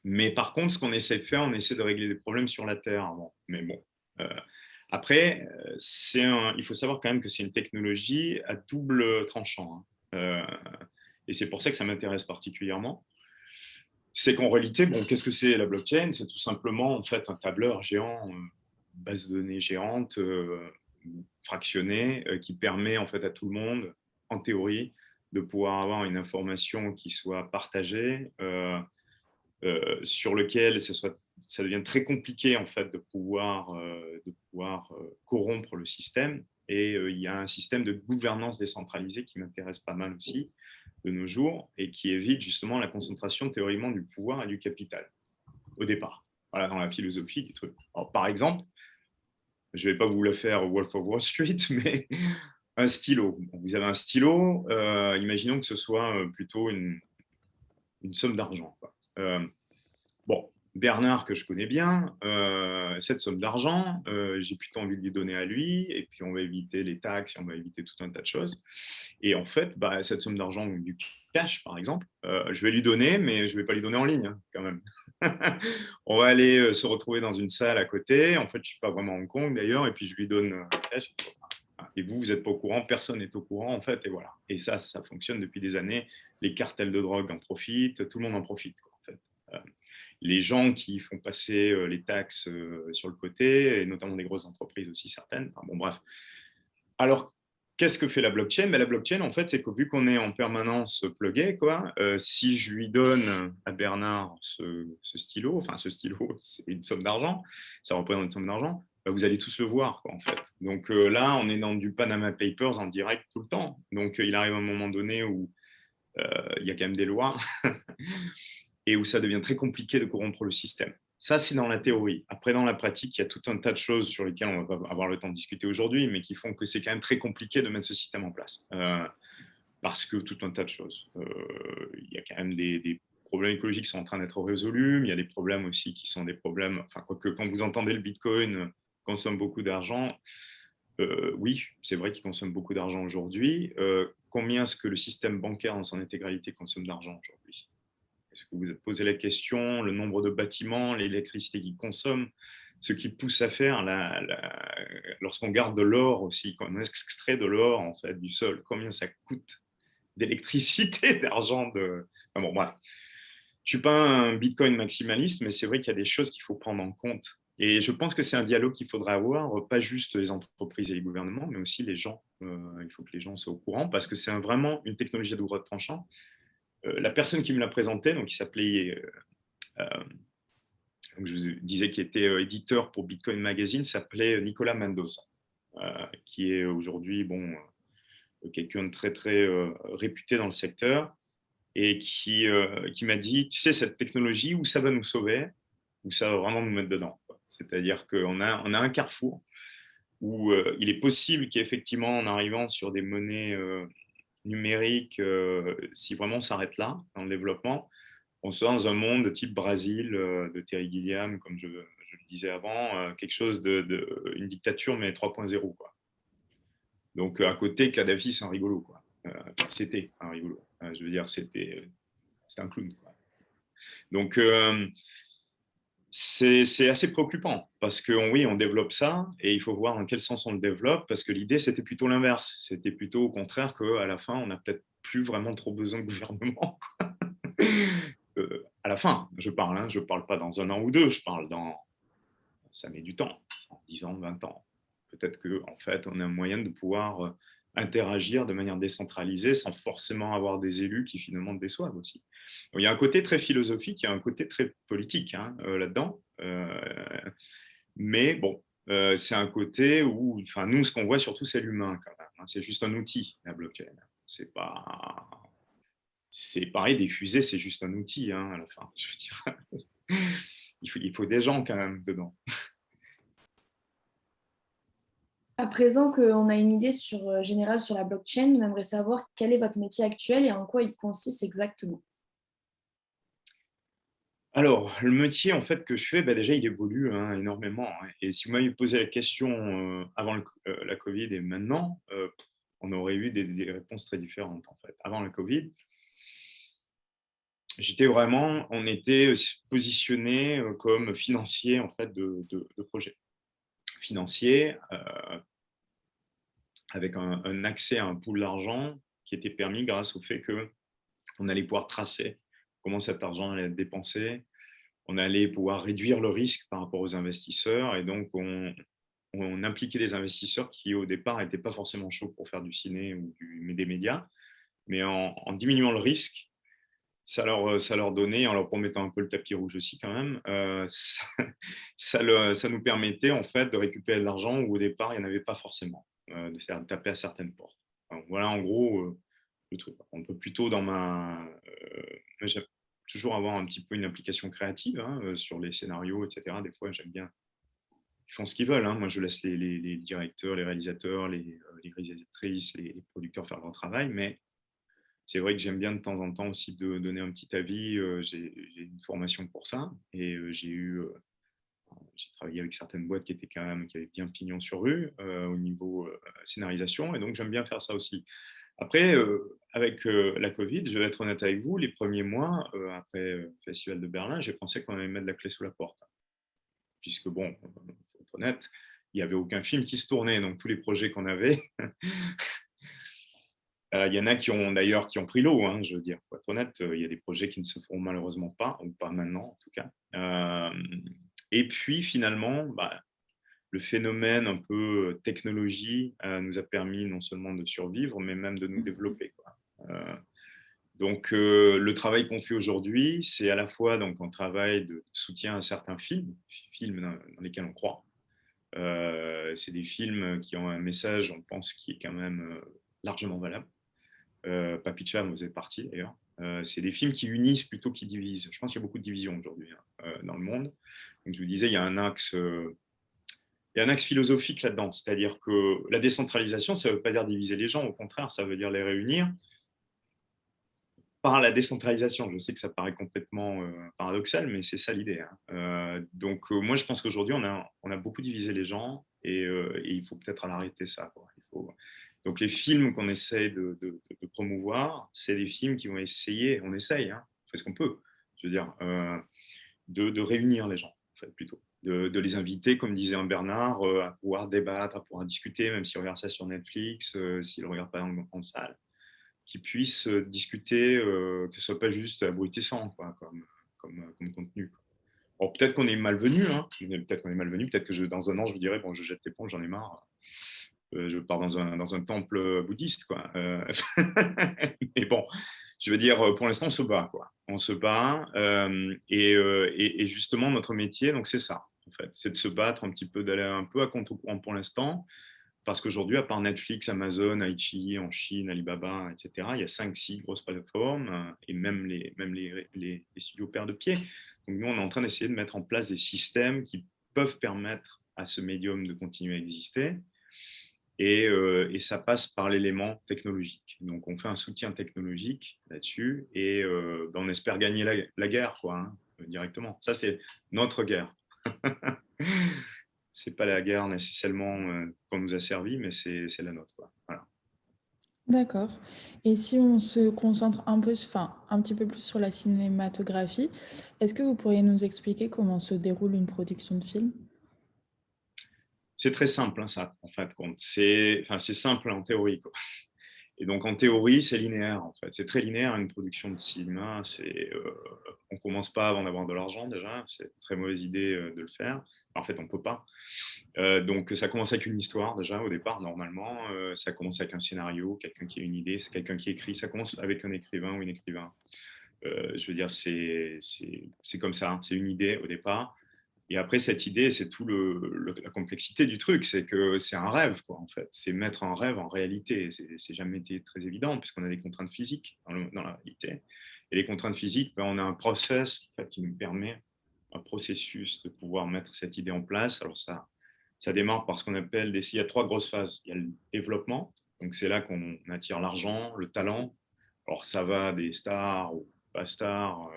Mais par contre, ce qu'on essaie de faire, on essaie de régler des problèmes sur la Terre. Bon, mais bon. Après, il faut savoir quand même que c'est une technologie à double tranchant, hein. Et c'est pour ça que ça m'intéresse particulièrement. C'est qu'en réalité, bon, qu'est-ce que c'est la blockchain? C'est tout simplement en fait un tableur géant, une base de données géante, fractionnée, qui permet en fait à tout le monde, en théorie, de pouvoir avoir une information qui soit partagée, sur lequel ça devient très compliqué en fait de pouvoir corrompre le système. Et il y a un système de gouvernance décentralisée qui m'intéresse pas mal aussi de nos jours et qui évite justement la concentration théoriquement du pouvoir et du capital au départ. Voilà, dans la philosophie du truc. Alors, par exemple, je ne vais pas vous le faire Wolf of Wall Street, mais un stylo. Vous avez un stylo, imaginons que ce soit plutôt une somme d'argent, quoi. Bon, Bernard, que je connais bien, cette somme d'argent, j'ai plutôt envie de lui donner à lui, et puis on va éviter les taxes, on va éviter tout un tas de choses. Et en fait, bah, cette somme d'argent, du cash par exemple, je vais lui donner, mais je ne vais pas lui donner en ligne, hein, quand même. On va aller se retrouver dans une salle à côté. En fait, je ne suis pas vraiment à Hong Kong d'ailleurs, et puis je lui donne cash. Et vous n'êtes pas au courant, personne n'est au courant, en fait, et voilà. Et ça fonctionne depuis des années. Les cartels de drogue en profitent, tout le monde en profite, quoi, en fait. Les gens qui font passer les taxes sur le côté, et notamment des grosses entreprises aussi certaines. Enfin, bon, bref. Alors, qu'est-ce que fait la blockchain? La blockchain, en fait, c'est que vu qu'on est en permanence plugué, quoi, si je lui donne à Bernard ce stylo, enfin, ce stylo, c'est une somme d'argent, ça représente une somme d'argent, bah, vous allez tous le voir, quoi, en fait. Donc là, on est dans du Panama Papers en direct tout le temps. Donc, il arrive un moment donné où il y a quand même des lois et où ça devient très compliqué de corrompre le système. Ça, c'est dans la théorie. Après, dans la pratique, il y a tout un tas de choses sur lesquelles on va pas avoir le temps de discuter aujourd'hui, mais qui font que c'est quand même très compliqué de mettre ce système en place. Parce que tout un tas de choses. Il y a quand même des problèmes écologiques qui sont en train d'être résolus, mais il y a des problèmes aussi qui sont des problèmes... Enfin, quoique quand vous entendez le Bitcoin consomme beaucoup d'argent, oui, c'est vrai qu'il consomme beaucoup d'argent aujourd'hui. Combien est-ce que le système bancaire dans son intégralité consomme d'argent aujourd'hui? Est-ce que vous avez posé la question, le nombre de bâtiments, l'électricité qu'ils consomment, ce qui pousse à faire, lorsqu'on garde de l'or aussi, quand on extrait de l'or en fait, du sol, combien ça coûte d'électricité, d'argent Enfin bon, bref. Je ne suis pas un Bitcoin maximaliste, mais c'est vrai qu'il y a des choses qu'il faut prendre en compte. Et je pense que c'est un dialogue qu'il faudra avoir, pas juste les entreprises et les gouvernements, mais aussi les gens. Il faut que les gens soient au courant, parce que c'est vraiment une technologie à double tranchant. La personne qui me l'a présenté, donc il s'appelait, donc je vous disais qu'il était éditeur pour Bitcoin Magazine, s'appelait Nicolas Mendoza, qui est aujourd'hui quelqu'un de très très réputé dans le secteur et qui m'a dit, tu sais, cette technologie, où ça va nous sauver, où ça va vraiment nous mettre dedans, quoi. C'est-à-dire qu'on a un carrefour où il est possible qu'effectivement, en arrivant sur des monnaies numériques, si vraiment on s'arrête là dans le développement, on soit dans un monde de type Brésil, de Terry Gilliam, comme je le disais avant, quelque chose une dictature, mais 3.0, quoi. Donc, à côté, Kadhafi, c'est un rigolo, quoi. C'était un rigolo. Je veux dire, c'était un clown, quoi. Donc, c'est assez préoccupant parce que oui, on développe ça et il faut voir dans quel sens on le développe parce que l'idée, c'était plutôt l'inverse. C'était plutôt au contraire qu'à la fin, on n'a peut-être plus vraiment trop besoin de gouvernement. À la fin, je parle, hein, je parle pas dans un an ou deux, je parle dans… Ça met du temps, 10 ans, 20 ans. Peut-être qu'en fait, on a un moyen de pouvoir interagir de manière décentralisée sans forcément avoir des élus qui finalement déçoivent aussi. Donc, il y a un côté très philosophique, il y a un côté très politique hein, là-dedans. Mais bon, c'est un côté où, enfin, nous, ce qu'on voit surtout, c'est l'humain quand même. Hein. C'est juste un outil, la blockchain. C'est pas… C'est pareil, des fusées, c'est juste un outil hein, à la fin. Je veux dire, il faut des gens quand même dedans. À présent qu'on a une idée générale sur la blockchain, on aimerait savoir quel est votre métier actuel et en quoi il consiste exactement. Alors, le métier en fait que je fais, déjà, il évolue hein, énormément. Hein. Et si vous m'aviez posé la question avant la Covid et maintenant, on aurait eu des réponses très différentes en fait. Avant la Covid, on était positionné comme financier en fait de projets. Financier avec un accès à un pool d'argent qui était permis grâce au fait qu'on allait pouvoir tracer comment cet argent allait être dépensé, on allait pouvoir réduire le risque par rapport aux investisseurs et donc on impliquait des investisseurs qui au départ n'étaient pas forcément chauds pour faire du ciné ou des médias, mais en diminuant le risque, ça leur donnait, en leur promettant un peu le tapis rouge aussi quand même, ça nous permettait en fait de récupérer de l'argent où au départ il n'y en avait pas forcément, de taper à certaines portes. Donc, voilà en gros le truc. On peut plutôt dans j'aime toujours avoir un petit peu une application créative hein, sur les scénarios, etc. Des fois j'aime bien, ils font ce qu'ils veulent. Hein. Moi je laisse les directeurs, les réalisateurs, les réalisatrices, les producteurs faire leur travail, mais c'est vrai que j'aime bien de temps en temps aussi de donner un petit avis. J'ai une formation pour ça et j'ai travaillé avec certaines boîtes qui avaient bien pignon sur rue au niveau scénarisation et donc j'aime bien faire ça aussi. Après, avec la Covid, je vais être honnête avec vous, les premiers mois après le Festival de Berlin, j'ai pensé qu'on allait mettre la clé sous la porte. Puisque bon, faut être honnête, il n'y avait aucun film qui se tournait, donc tous les projets qu'on avait… Il y en a qui ont pris l'eau, hein, je veux dire, pour être honnête, il y a des projets qui ne se feront malheureusement pas, ou pas maintenant en tout cas. Et puis finalement, le phénomène un peu technologie nous a permis non seulement de survivre, mais même de nous développer. Quoi. Donc le travail qu'on fait aujourd'hui, c'est à la fois donc, un travail de soutien à certains films dans lesquels on croit. C'est des films qui ont un message, on pense, qui est quand même largement valable. Papy Cham faisait partie d'ailleurs. C'est des films qui unissent plutôt qu'ils divisent. Je pense qu'il y a beaucoup de divisions aujourd'hui hein, dans le monde. Donc, je vous disais, il y a un axe philosophique là-dedans. C'est-à-dire que la décentralisation, ça ne veut pas dire diviser les gens. Au contraire, ça veut dire les réunir par la décentralisation. Je sais que ça paraît complètement paradoxal, mais c'est ça l'idée. Hein. Donc, moi, je pense qu'aujourd'hui, on a beaucoup divisé les gens et il faut peut-être l'arrêter ça. Quoi. Donc, les films qu'on essaie de promouvoir, c'est des films qui vont essayer, on essaye, hein, on fait ce qu'on peut, je veux dire, de réunir les gens, en fait, plutôt. De les inviter, comme disait un Bernard, à pouvoir débattre, à pouvoir discuter, même s'ils regardent ça sur Netflix, s'ils ne le regardent pas en salle, qu'ils puissent discuter, que ce ne soit pas juste abrutissant quoi, comme contenu. Quoi. Alors, peut-être qu'on est malvenu, hein, peut-être que dans un an, je vous dirais, bon, je jette l'éponge, j'en ai marre. Je pars dans un temple bouddhiste, quoi. Mais bon, je veux dire, pour l'instant, on se bat, quoi. On se bat, et justement, notre métier, donc c'est ça, en fait, c'est de se battre un petit peu, d'aller un peu à contre-courant pour l'instant, parce qu'aujourd'hui, à part Netflix, Amazon, Ichi en Chine, Alibaba, etc., il y a 5-6 grosses plateformes, et même les studios paires de pied. Donc nous, on est en train d'essayer de mettre en place des systèmes qui peuvent permettre à ce médium de continuer à exister. Et ça passe par l'élément technologique. Donc, on fait un soutien technologique là-dessus et on espère gagner la guerre, quoi, hein, directement. Ça, c'est notre guerre. C'est pas la guerre nécessairement qu'on nous a servi, mais c'est la nôtre, quoi. Voilà. D'accord. Et si on se concentre un peu, enfin, un petit peu plus sur la cinématographie, est-ce que vous pourriez nous expliquer comment se déroule une production de film? C'est très simple, hein, ça, en fin de compte. C'est simple en théorie, quoi. Et donc, en théorie, c'est linéaire, en fait. C'est très linéaire, une production de cinéma. On ne commence pas avant d'avoir de l'argent, déjà. C'est une très mauvaise idée de le faire. En fait, on ne peut pas. Donc, ça commence avec une histoire, déjà, au départ, normalement. Ça commence avec un scénario, quelqu'un qui a une idée, c'est quelqu'un qui écrit. Ça commence avec un écrivain ou une écrivain. Je veux dire, c'est comme ça. C'est une idée au départ. Et après, cette idée, c'est tout la complexité du truc, c'est que c'est un rêve, quoi, en fait. C'est mettre un rêve en réalité. C'est jamais été très évident, puisqu'on a des contraintes physiques dans la réalité. Et les contraintes physiques, ben, on a un process en fait, qui nous permet, un processus de pouvoir mettre cette idée en place. Alors ça démarre par ce qu'on appelle il y a 3 grosses phases. Il y a le développement, donc c'est là qu'on attire l'argent, le talent. Alors ça va des stars ou pas stars,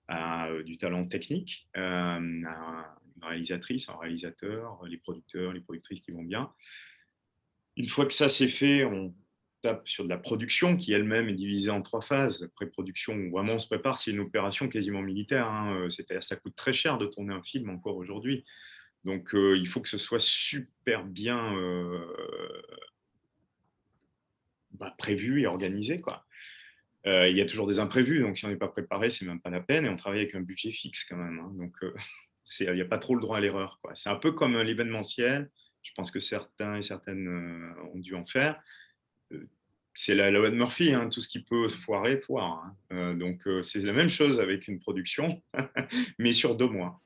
à du talent technique, à une réalisatrice, un réalisateur, les producteurs, les productrices qui vont bien. Une fois que ça c'est fait, on tape sur de la production qui elle-même est divisée en 3 phases. La pré-production, où vraiment on se prépare, c'est une opération quasiment militaire, hein. Ça coûte très cher de tourner un film encore aujourd'hui. Donc il faut que ce soit super bien prévu et organisé, quoi. Il y a toujours des imprévus, donc si on n'est pas préparé, c'est même pas la peine. Et on travaille avec un budget fixe quand même, hein. Donc il n'y a pas trop le droit à l'erreur, quoi. C'est un peu comme l'événementiel. Je pense que certains et certaines ont dû en faire. C'est la loi de Murphy, hein, tout ce qui peut foirer, foire, hein. Donc c'est la même chose avec une production, mais sur 2 mois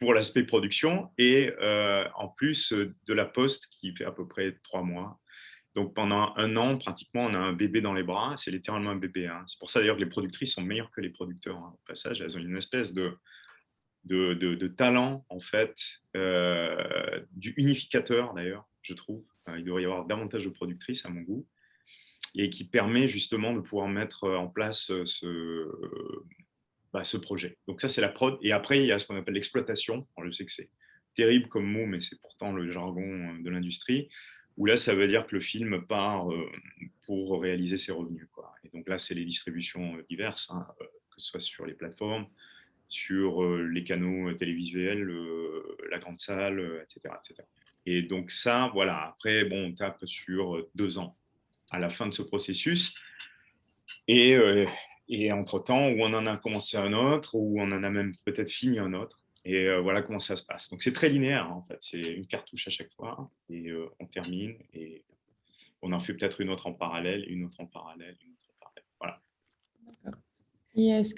pour l'aspect production et en plus de la poste qui fait à peu près 3 mois. Donc pendant 1 an, pratiquement, on a un bébé dans les bras. C'est littéralement un bébé, hein. C'est pour ça d'ailleurs que les productrices sont meilleures que les producteurs, hein. Au passage, elles ont une espèce de talent, en fait, du unificateur d'ailleurs, je trouve. Il devrait y avoir davantage de productrices à mon goût et qui permet justement de pouvoir mettre en place ce projet. Donc ça, c'est la prod. Et après, il y a ce qu'on appelle l'exploitation. Alors, je sais que c'est terrible comme mot, mais c'est pourtant le jargon de l'industrie, où là, ça veut dire que le film part pour réaliser ses revenus, quoi. Et donc là, c'est les distributions diverses, hein, que ce soit sur les plateformes, sur les canaux télévisuels, la grande salle, etc., etc. Et donc ça, voilà. Après, bon, on tape sur 2 ans à la fin de ce processus. Et, et entre-temps, où on en a commencé un autre, où on en a même peut-être fini un autre. Et voilà comment ça se passe. Donc c'est très linéaire, hein, en fait. C'est une cartouche à chaque fois. Et on termine. Et on en fait peut-être une autre en parallèle, une autre en parallèle, une autre en parallèle. Voilà. D'accord. Et est-ce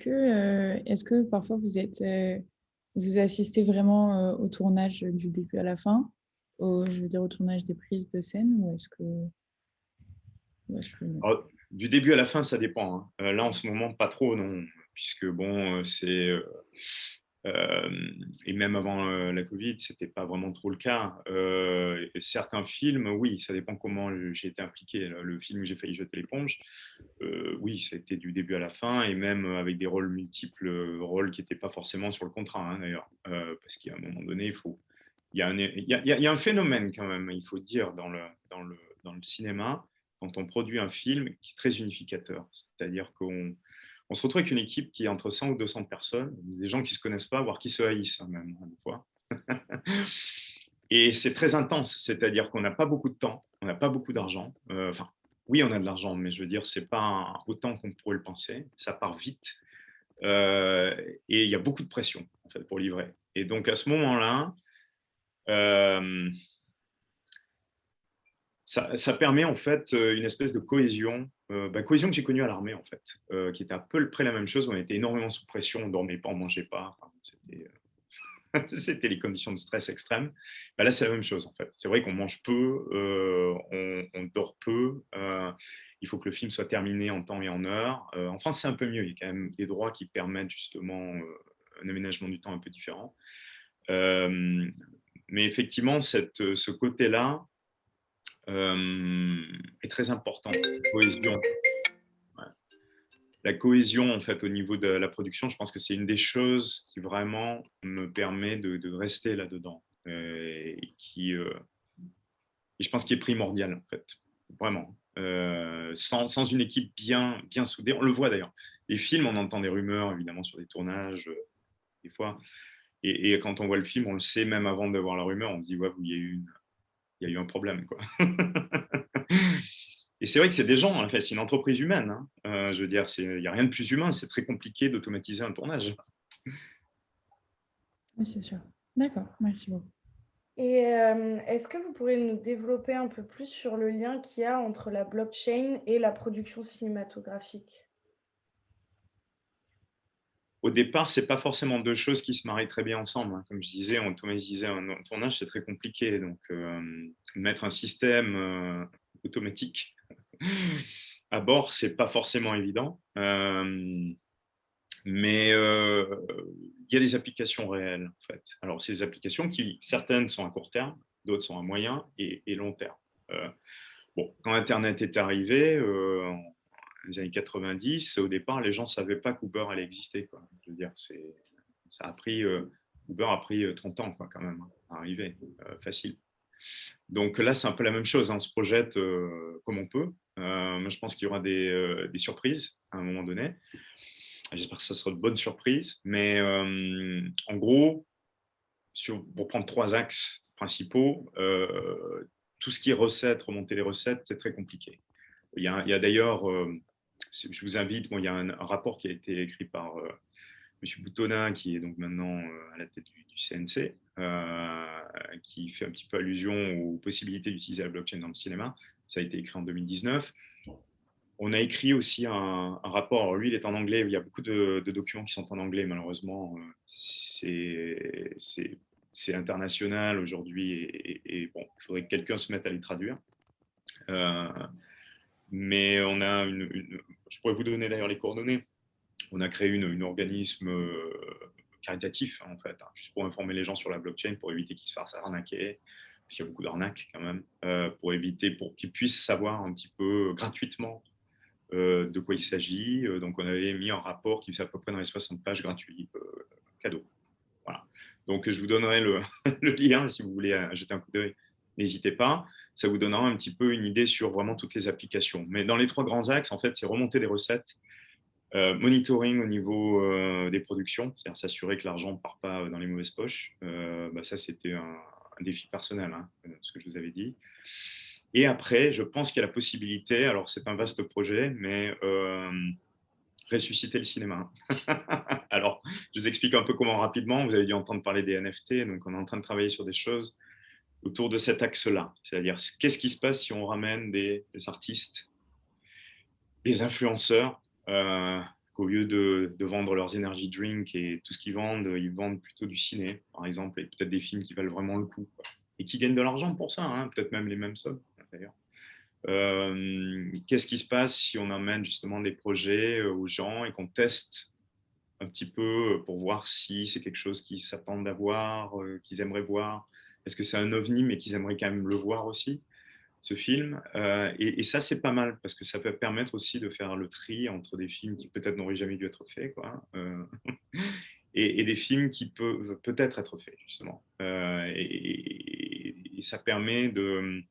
que parfois vous assistez vraiment au tournage du début à la fin, je veux dire au tournage des prises de scène, ou est-ce que non? Alors, du début à la fin, ça dépend, hein. Là, en ce moment, pas trop, non. Puisque, bon, et même avant la Covid, c'était pas vraiment trop le cas. Certains films, oui, ça dépend comment j'ai été impliqué. Le film où j'ai failli jeter l'éponge, oui, ça a été du début à la fin, et même avec des rôles multiples, rôles qui n'étaient pas forcément sur le contrat, hein, d'ailleurs. Parce qu'à un moment donné, il y a un phénomène quand même, il faut dire, dans le cinéma, quand on produit un film qui est très unificateur. C'est-à-dire qu'on se retrouve avec une équipe qui est entre 100 ou 200 personnes, des gens qui ne se connaissent pas, voire qui se haïssent, hein, même, des fois. Et c'est très intense, c'est-à-dire qu'on n'a pas beaucoup de temps, on n'a pas beaucoup d'argent. Enfin, oui, on a de l'argent, mais je veux dire, ce n'est pas autant qu'on pourrait le penser. Ça part vite. Et il y a beaucoup de pression, en fait, pour livrer. Et donc, à ce moment-là, ça permet en fait une espèce de cohésion, cohésion que j'ai connue à l'armée en fait, qui était à peu près la même chose. On était énormément sous pression, on ne dormait pas, on ne mangeait pas. Enfin, c'était les conditions de stress extrêmes. Là, c'est la même chose en fait. C'est vrai qu'on mange peu, on dort peu. Il faut que le film soit terminé en temps et en heure. En France, c'est un peu mieux. Il y a quand même des droits qui permettent justement un aménagement du temps un peu différent. Mais effectivement, ce côté-là est très important. La cohésion. Ouais. La cohésion, en fait, au niveau de la production, je pense que c'est une des choses qui vraiment me permet de rester là-dedans. Et je pense qu'il est primordial, en fait. vraiment. Sans une équipe bien soudée. On le voit d'ailleurs. Les films, on entend des rumeurs, évidemment, sur des tournages, des fois. Et quand on voit le film, on le sait même avant de voir la rumeur, on se dit, ouais, il y a eu un problème, quoi. Et c'est vrai que c'est des gens, en fait, c'est une entreprise humaine. Hein. Je veux dire, il n'y a rien de plus humain. C'est très compliqué d'automatiser un tournage. Oui, c'est sûr. D'accord, merci beaucoup. Et est-ce que vous pourriez nous développer un peu plus sur le lien qu'il y a entre la blockchain et la production cinématographique? Au départ, ce n'est pas forcément deux choses qui se marient très bien ensemble. Hein. Comme je disais, automatiser un tournage, c'est très compliqué. Donc, mettre un système automatique à bord, ce n'est pas forcément évident. Mais il y a des applications réelles, en fait. Alors, ces applications, certaines sont à court terme, d'autres sont à moyen et long terme. Bon, quand Internet est arrivé, dans les années 90, au départ, les gens ne savaient pas qu'Uber allait exister. Quoi. Je veux dire, Uber a pris 30 ans, quoi, quand même, hein, à arriver, facile. Donc là, c'est un peu la même chose. Hein, on se projette comme on peut. Je pense qu'il y aura des surprises à un moment donné. J'espère que ça sera de bonnes surprises. Mais en gros, pour prendre 3 axes principaux, tout ce qui est recettes, remonter les recettes, c'est très compliqué. Il y a d'ailleurs, je vous invite, il y a un rapport qui a été écrit par M. Boutonnat, qui est donc maintenant à la tête du CNC, qui fait un petit peu allusion aux possibilités d'utiliser la blockchain dans le cinéma. Ça a été écrit en 2019. On a écrit aussi un rapport. Alors lui, il est en anglais. Il y a beaucoup de documents qui sont en anglais, malheureusement. C'est international aujourd'hui. Et bon, il faudrait que quelqu'un se mette à les traduire. Mais on a je pourrais vous donner d'ailleurs les coordonnées. On a créé un organisme caritatif, hein, en fait, hein, juste pour informer les gens sur la blockchain, pour éviter qu'ils se fassent arnaquer, parce qu'il y a beaucoup d'arnaques quand même, pour qu'ils puissent savoir un petit peu gratuitement de quoi il s'agit. Donc, on avait mis un rapport qui faisait à peu près dans les 60 pages gratuit, cadeau. Voilà. Donc, je vous donnerai le lien si vous voulez jeter un coup d'œil. N'hésitez pas. Ça vous donnera un petit peu une idée sur vraiment toutes les applications. Mais dans les 3 grands axes, en fait, c'est remonter des recettes, monitoring au niveau des productions, c'est-à-dire s'assurer que l'argent ne part pas dans les mauvaises poches. Ça, c'était un défi personnel, hein, ce que je vous avais dit. Et après, je pense qu'il y a la possibilité, alors c'est un vaste projet, mais ressusciter le cinéma. Alors, je vous explique un peu comment rapidement. Vous avez dû entendre parler des NFT, donc on est en train de travailler sur des choses autour de cet axe-là. C'est-à-dire, qu'est-ce qui se passe si on ramène des artistes, des influenceurs, qu'au lieu de vendre leurs energy drinks et tout ce qu'ils vendent, ils vendent plutôt du ciné, par exemple, et peut-être des films qui valent vraiment le coup, quoi. Et qui gagnent de l'argent pour ça, hein, peut-être même les mêmes sommes, d'ailleurs. Qu'est-ce qui se passe si on amène justement des projets aux gens et qu'on teste un petit peu pour voir si c'est quelque chose qu'ils s'attendent à voir, qu'ils aimeraient voir. Est-ce que c'est un ovni, mais qu'ils aimeraient quand même le voir aussi, ce film. Et ça, c'est pas mal, parce que ça peut permettre aussi de faire le tri entre des films qui peut-être n'auraient jamais dû être faits, quoi, et des films qui peuvent peut-être être faits, justement. Et ça permet de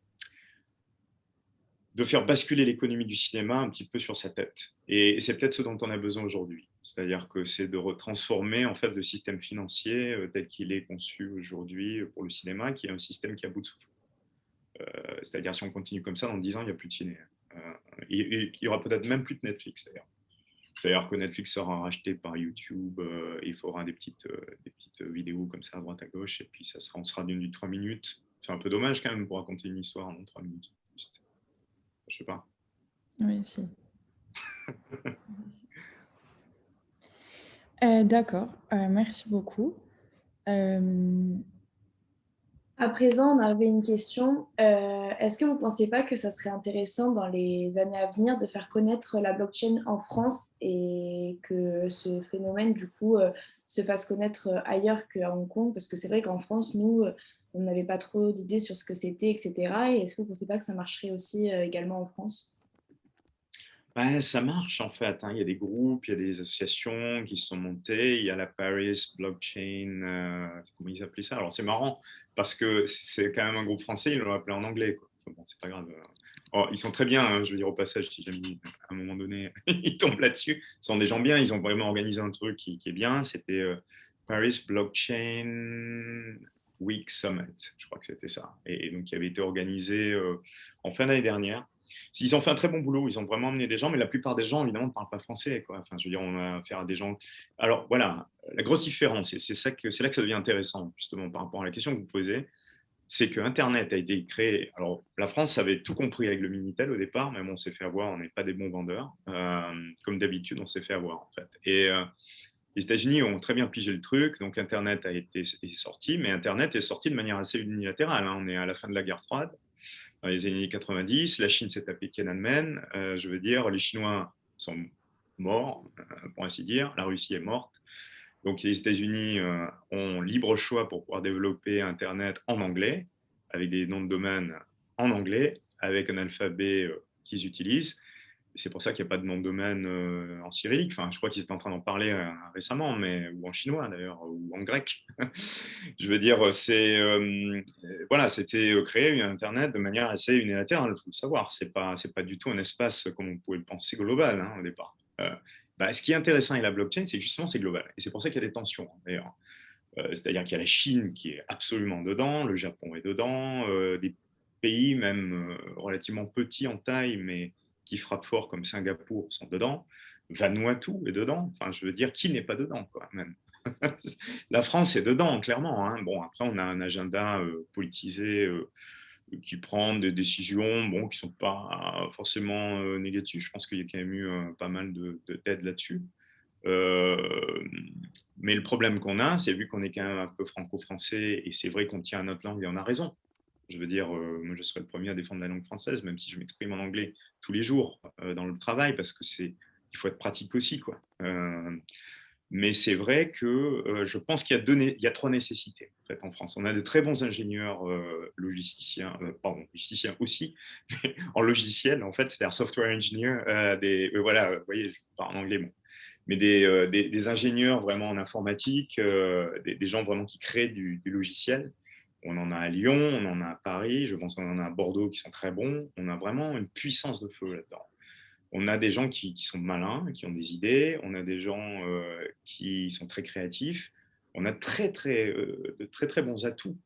faire basculer l'économie du cinéma un petit peu sur sa tête. Et c'est peut-être ce dont on a besoin aujourd'hui. C'est-à-dire que c'est de retransformer en fait le système financier tel qu'il est conçu aujourd'hui pour le cinéma, qui est un système qui a bout de souffle. C'est-à-dire si on continue comme ça, dans 10 ans, il n'y a plus de ciné. Il n'y aura peut-être même plus de Netflix d'ailleurs. C'est-à-dire que Netflix sera racheté par YouTube, il faudra des petites vidéos comme ça à droite à gauche, et puis on sera d'une 3 minutes. C'est un peu dommage quand même pour raconter une histoire en 3 minutes. Juste. Je sais pas. Oui, si. D'accord, merci beaucoup. À présent, on avait une question. Est-ce que vous ne pensez pas que ça serait intéressant dans les années à venir de faire connaître la blockchain en France et que ce phénomène, du coup, se fasse connaître ailleurs qu'à Hong Kong? Parce que c'est vrai qu'en France, nous, on n'avait pas trop d'idées sur ce que c'était, etc. Et est-ce que vous ne pensez pas que ça marcherait aussi également en France? Ça marche en fait, hein. Il y a des groupes, il y a des associations qui se sont montées. Il y a la Paris Blockchain, comment ils appelaient ça? Alors c'est marrant parce que c'est quand même un groupe français, ils l'ont appelé en anglais, quoi. bon, c'est pas grave. Oh, ils sont très bien, hein, je veux dire au passage, si jamais à un moment donné ils tombent là-dessus. Ce sont des gens bien, ils ont vraiment organisé un truc qui est bien. C'était Paris Blockchain Week Summit, je crois que c'était ça. Et donc, qui avait été organisé en fin d'année dernière. Ils ont fait un très bon boulot, ils ont vraiment amené des gens, mais la plupart des gens, évidemment, ne parlent pas français, quoi. Enfin, je veux dire, on a affaire à des gens. Alors, voilà, la grosse différence, et c'est là que ça devient intéressant, justement, par rapport à la question que vous posez, c'est que Internet a été créé. Alors, la France avait tout compris avec le Minitel au départ, mais bon, on s'est fait avoir, on n'est pas des bons vendeurs. Comme d'habitude, on s'est fait avoir, en fait. Et les États-Unis ont très bien pigé le truc, donc Internet est sorti, mais Internet est sorti de manière assez unilatérale, hein. On est à la fin de la guerre froide, dans les années 90, la Chine s'est tapée Tiananmen. Je veux dire, les Chinois sont morts, pour ainsi dire, la Russie est morte. Donc les États-Unis ont libre choix pour pouvoir développer Internet en anglais, avec des noms de domaine en anglais, avec un alphabet qu'ils utilisent. Et c'est pour ça qu'il n'y a pas de nom de domaine en cyrillique. Enfin, je crois qu'ils étaient en train d'en parler récemment, ou en chinois d'ailleurs, ou en grec. Je veux dire, voilà, c'était créé Internet de manière assez unilatérale, il faut le savoir. C'est pas du tout un espace comme on pouvait le penser global, hein, au départ. Ce qui est intéressant avec la blockchain, c'est que justement c'est global. Et c'est pour ça qu'il y a des tensions, hein, d'ailleurs. C'est-à-dire qu'il y a la Chine qui est absolument dedans, le Japon est dedans, des pays même relativement petits en taille, mais qui frappent fort comme Singapour sont dedans. Vanuatu est dedans. Enfin, je veux dire, qui n'est pas dedans, quoi, même. La France est dedans, clairement, hein. Bon, après, on a un agenda politisé qui prend des décisions bon, qui ne sont pas forcément négatives. Je pense qu'il y a quand même eu pas mal d'aide là-dessus. Mais le problème qu'on a, c'est vu qu'on est quand même un peu franco-français, et c'est vrai qu'on tient à notre langue et on a raison. Je veux dire, moi je serais le premier à défendre la langue française, même si je m'exprime en anglais tous les jours dans le travail, parce que il faut être pratique aussi, quoi. Mais c'est vrai que je pense qu'il y a trois nécessités en, fait, en France. On a de très bons ingénieurs logisticiens, logisticiens aussi, mais en logiciel, en fait, c'est-à-dire software engineer, voilà, vous voyez, je parle en anglais, bon. Mais des ingénieurs vraiment en informatique, des gens vraiment qui créent du logiciel. On en a à Lyon, on en a à Paris, je pense qu'on en a à Bordeaux qui sont très bons. On a vraiment une puissance de feu là-dedans. On a des gens qui sont malins, qui ont des idées. On a des gens qui sont très créatifs. On a de très, très bons atouts.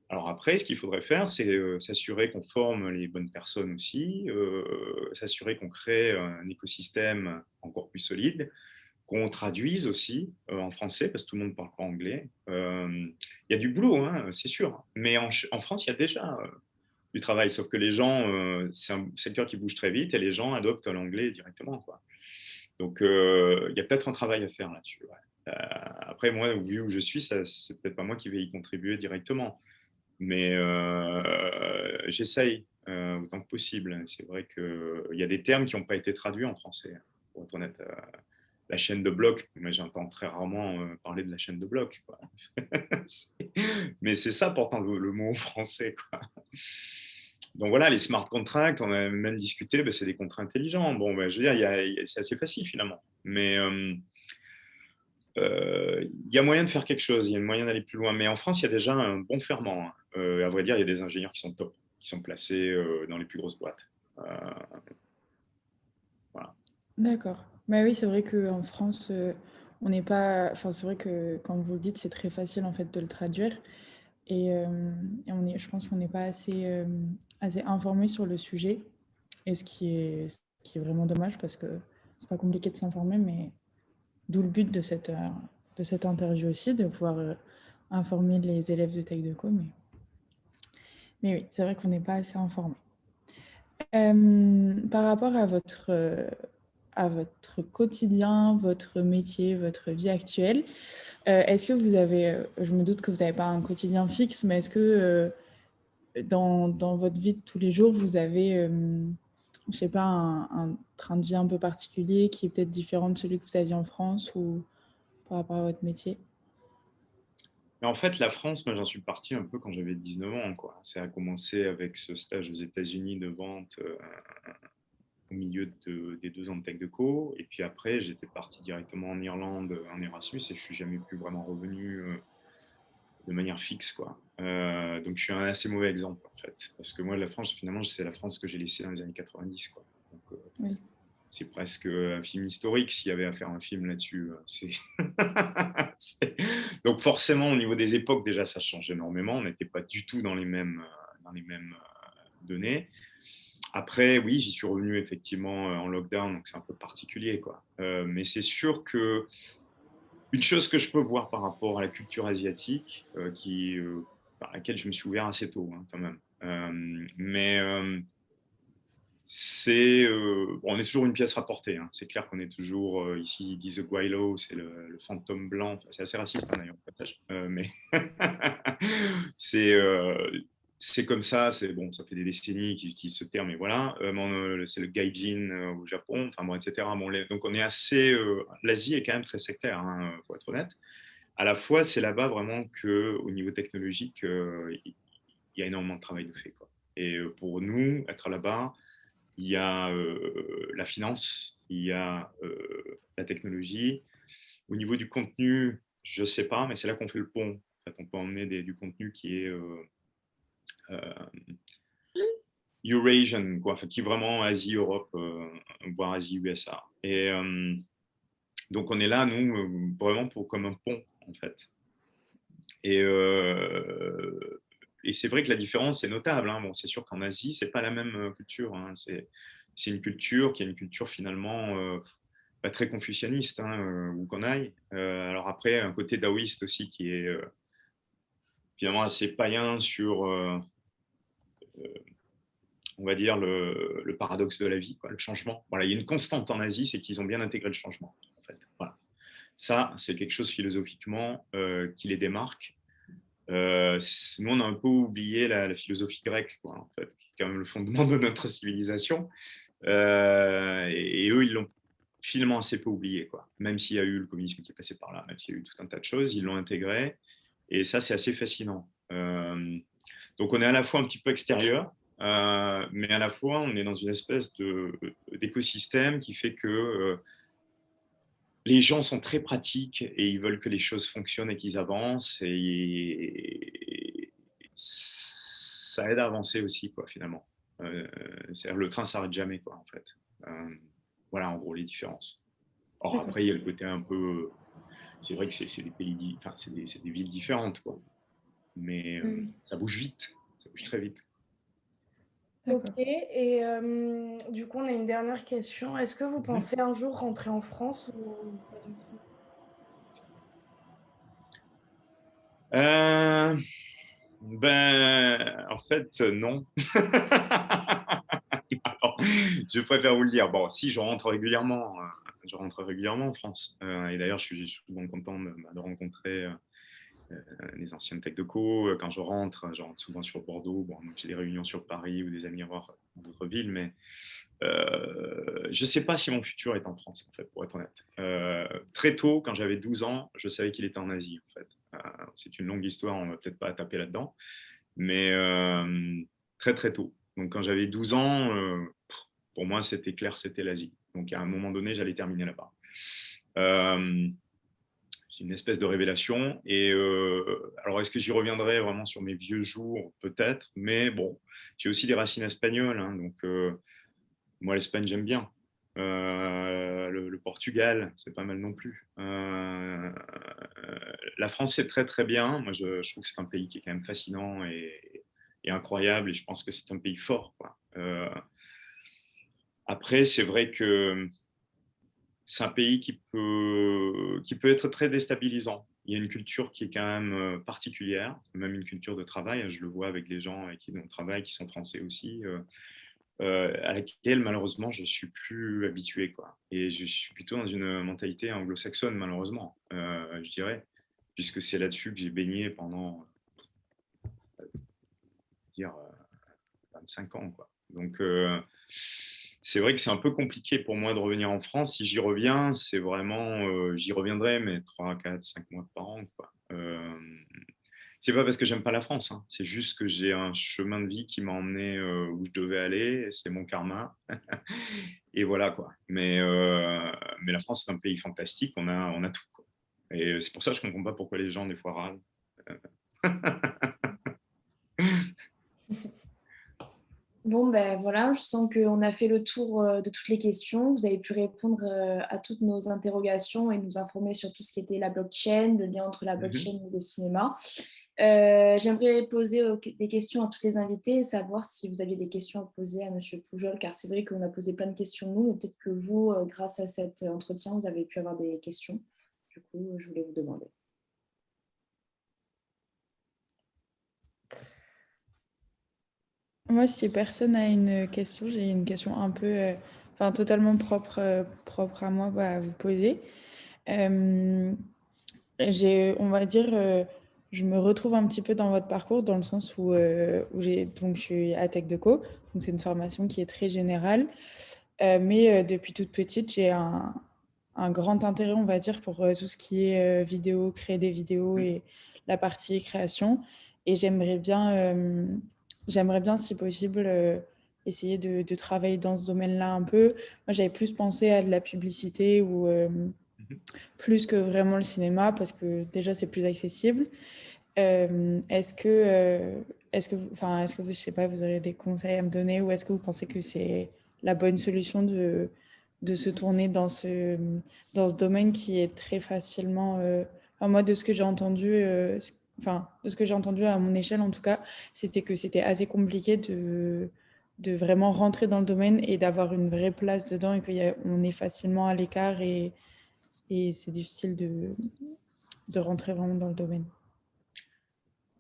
Alors après, ce qu'il faudrait faire, c'est s'assurer qu'on forme les bonnes personnes aussi, s'assurer qu'on crée un écosystème encore plus solide, qu'on traduise aussi en français, parce que tout le monde ne parle pas anglais. Il y a du boulot, hein, c'est sûr. Mais en France, il y a déjà du travail, sauf que les gens, c'est un secteur qui bouge très vite et les gens adoptent l'anglais directement, quoi. Donc, il y a peut-être un travail à faire là-dessus. Ouais. Après, moi, vu où je suis, c'est peut-être pas moi qui vais y contribuer directement. Mais j'essaye autant que possible. C'est vrai qu'il y a des termes qui n'ont pas été traduits en français, pour être honnête. La chaîne de blocs, moi j'entends très rarement parler de la chaîne de blocs, quoi. Mais c'est ça pourtant le mot français, quoi. Donc voilà, les smart contracts, on a même discuté, c'est des contrats intelligents. Bon, je veux dire, c'est assez facile finalement. Mais il y a moyen de faire quelque chose, il y a moyen d'aller plus loin. Mais en France, il y a déjà un bon ferment, hein. À vrai dire, il y a des ingénieurs qui sont top, qui sont placés dans les plus grosses boîtes. Voilà. D'accord. Bah oui, c'est vrai qu'en France, on n'est pas. Enfin, c'est vrai que quand vous le dites, c'est très facile en fait de le traduire. Je pense qu'on n'est pas assez informé sur le sujet. Et ce qui est vraiment dommage parce que c'est pas compliqué de s'informer, mais d'où le but de cette interview aussi, de pouvoir informer les élèves de Tech Deco. Mais oui, c'est vrai qu'on n'est pas assez informé. Par rapport à votre quotidien, votre métier, votre vie actuelle, est-ce que vous avez, je me doute que vous n'avez pas un quotidien fixe, mais est-ce que dans votre vie de tous les jours, vous avez, je sais pas, un train de vie un peu particulier qui est peut-être différent de celui que vous aviez en France ou par rapport à votre métier? Mais en fait, la France, moi, j'en suis parti un peu quand j'avais 19 ans, quoi. Ça a commencé avec ce stage aux États-Unis de vente au milieu des 2 ans de Tech Deco. Et puis après, j'étais parti directement en Irlande en Erasmus et je ne suis jamais plus vraiment revenu de manière fixe, quoi. Donc, je suis un assez mauvais exemple, en fait. Parce que moi, la France, finalement, c'est la France que j'ai laissée dans les années 90, quoi. Donc, Oui. c'est presque un film historique s'il y avait à faire un film là-dessus. Donc, forcément, au niveau des époques, déjà, ça change énormément. On n'était pas du tout dans les mêmes données. Après, oui, j'y suis revenu effectivement en lockdown, donc c'est un peu particulier, quoi. Mais c'est sûr que une chose que je peux voir par rapport à la culture asiatique, par laquelle je me suis ouvert assez tôt, hein, quand même. On est toujours une pièce rapportée, hein. C'est clair qu'on est toujours, ici, ils disent Guaylo, c'est le fantôme blanc. Enfin, c'est assez raciste, hein, d'ailleurs, au passage. Mais c'est comme ça, bon, ça fait des décennies qu'ils se terment, et voilà. C'est le gaijin au Japon, enfin bon, etc. Bon, donc on est assez. L'Asie est quand même très sectaire, hein, faut être honnête. À la fois, c'est là-bas vraiment qu'au niveau technologique, il y a énormément de travail de fait, quoi. Et pour nous, être là-bas, il y a la finance, il y a la technologie. Au niveau du contenu, je ne sais pas, mais c'est là qu'on fait le pont. En fait, on peut emmener du contenu qui est Eurasian, quoi, enfin, qui est vraiment Asie-Europe, voire Asie-USA. Et donc, on est là, nous, vraiment comme un pont, en fait. Et c'est vrai que la différence est notable, hein. Bon, c'est sûr qu'en Asie, c'est pas la même culture, hein. C'est une culture qui est une culture finalement pas très confucianiste, hein, où qu'on aille. Alors après, un côté taoïste aussi qui est finalement assez païen sur, on va dire, le paradoxe de la vie, quoi, le changement. Voilà, il y a une constante en Asie, c'est qu'ils ont bien intégré le changement, en fait. Voilà. Ça, c'est quelque chose philosophiquement qui les démarque. Nous, on a un peu oublié la philosophie grecque, quoi, en fait, qui est quand même le fondement de notre civilisation. Et eux, ils l'ont finalement assez peu oublié, quoi. Même s'il y a eu le communisme qui est passé par là, même s'il y a eu tout un tas de choses, ils l'ont intégré. Et ça, c'est assez fascinant. Donc, on est à la fois un petit peu extérieur, mais à la fois, on est dans une espèce d'écosystème qui fait que les gens sont très pratiques et ils veulent que les choses fonctionnent et qu'ils avancent. Et ça aide à avancer aussi, quoi, finalement. C'est-à-dire le train ne s'arrête jamais, quoi, en fait. Voilà, en gros, les différences. Or, après, il y a le côté un peu. C'est vrai que c'est des pays, enfin, c'est des villes différentes, quoi. Mais ça bouge vite, ça bouge très vite. Ok, et du coup, on a une dernière question. Est-ce que vous pensez un jour rentrer en France ou pas du tout? En fait, non. Alors, je préfère vous le dire. Bon, si je rentre régulièrement en France. Et d'ailleurs, je suis souvent content de rencontrer les anciennes tech de co. Quand je rentre souvent sur Bordeaux. Bon, donc j'ai des réunions sur Paris ou des amis à voir dans d'autres villes, mais je ne sais pas si mon futur est en France, en fait, pour être honnête. Très tôt, quand j'avais 12 ans, je savais qu'il était en Asie, en fait. C'est une longue histoire, on ne va peut-être pas taper là-dedans, mais très très tôt. Donc quand j'avais 12 ans, pour moi, c'était clair, c'était l'Asie. Donc à un moment donné, j'allais terminer là-bas. C'est une espèce de révélation. Et alors, est-ce que j'y reviendrai vraiment sur mes vieux jours? Peut-être, mais bon, j'ai aussi des racines espagnoles, hein, donc moi, l'Espagne, j'aime bien. Le Portugal, c'est pas mal non plus. La France, c'est très très bien. Moi, je trouve que c'est un pays qui est quand même fascinant et incroyable. Et je pense que c'est un pays fort, quoi. Après, c'est vrai que c'est un pays qui peut être très déstabilisant. Il y a une culture qui est quand même particulière, même une culture de travail. Je le vois avec les gens avec qui on travaille, qui sont français aussi. À laquelle malheureusement je suis plus habitué, quoi. Et je suis plutôt dans une mentalité anglo-saxonne, malheureusement, je dirais, puisque c'est là-dessus que j'ai baigné pendant 25 ans, quoi. Donc c'est vrai que c'est un peu compliqué pour moi de revenir en France. Si j'y reviens, c'est vraiment j'y reviendrai, mais 3, 4, 5 mois par an, quoi. C'est pas parce que j'aime pas la France, hein. C'est juste que j'ai un chemin de vie qui m'a emmené où je devais aller, c'est mon karma. Et voilà, quoi. Mais la France, c'est un pays fantastique, on a tout, quoi. Et c'est pour ça que je comprends pas pourquoi les gens, des fois, râlent. Bon, ben voilà, je sens qu'on a fait le tour de toutes les questions. Vous avez pu répondre à toutes nos interrogations et nous informer sur tout ce qui était la blockchain, le lien entre la blockchain et le cinéma. J'aimerais poser des questions à tous les invités et savoir si vous aviez des questions à poser à M. Poujol, car c'est vrai qu'on a posé plein de questions nous, mais peut-être que vous, grâce à cet entretien, vous avez pu avoir des questions. Du coup, je voulais vous demander. Moi, si personne n'a une question, j'ai une question un peu, enfin, totalement propre à moi à vous poser. On va dire, je me retrouve un petit peu dans votre parcours dans le sens où, donc je suis à TechDeco, donc c'est une formation qui est très générale, mais depuis toute petite, j'ai un grand intérêt, on va dire, pour tout ce qui est vidéo, créer des vidéos et la partie création. Et j'aimerais bien, si possible, essayer de travailler dans ce domaine-là un peu. Moi, j'avais plus pensé à de la publicité ou plus que vraiment le cinéma, parce que déjà, c'est plus accessible. Est-ce que vous, je sais pas, vous aurez des conseils à me donner ou est-ce que vous pensez que c'est la bonne solution de se tourner dans ce domaine qui est très facilement... enfin, moi, de ce que j'ai entendu, de ce que j'ai entendu à mon échelle, en tout cas, c'était que c'était assez compliqué de vraiment rentrer dans le domaine et d'avoir une vraie place dedans et qu'on est facilement à l'écart et c'est difficile de rentrer vraiment dans le domaine.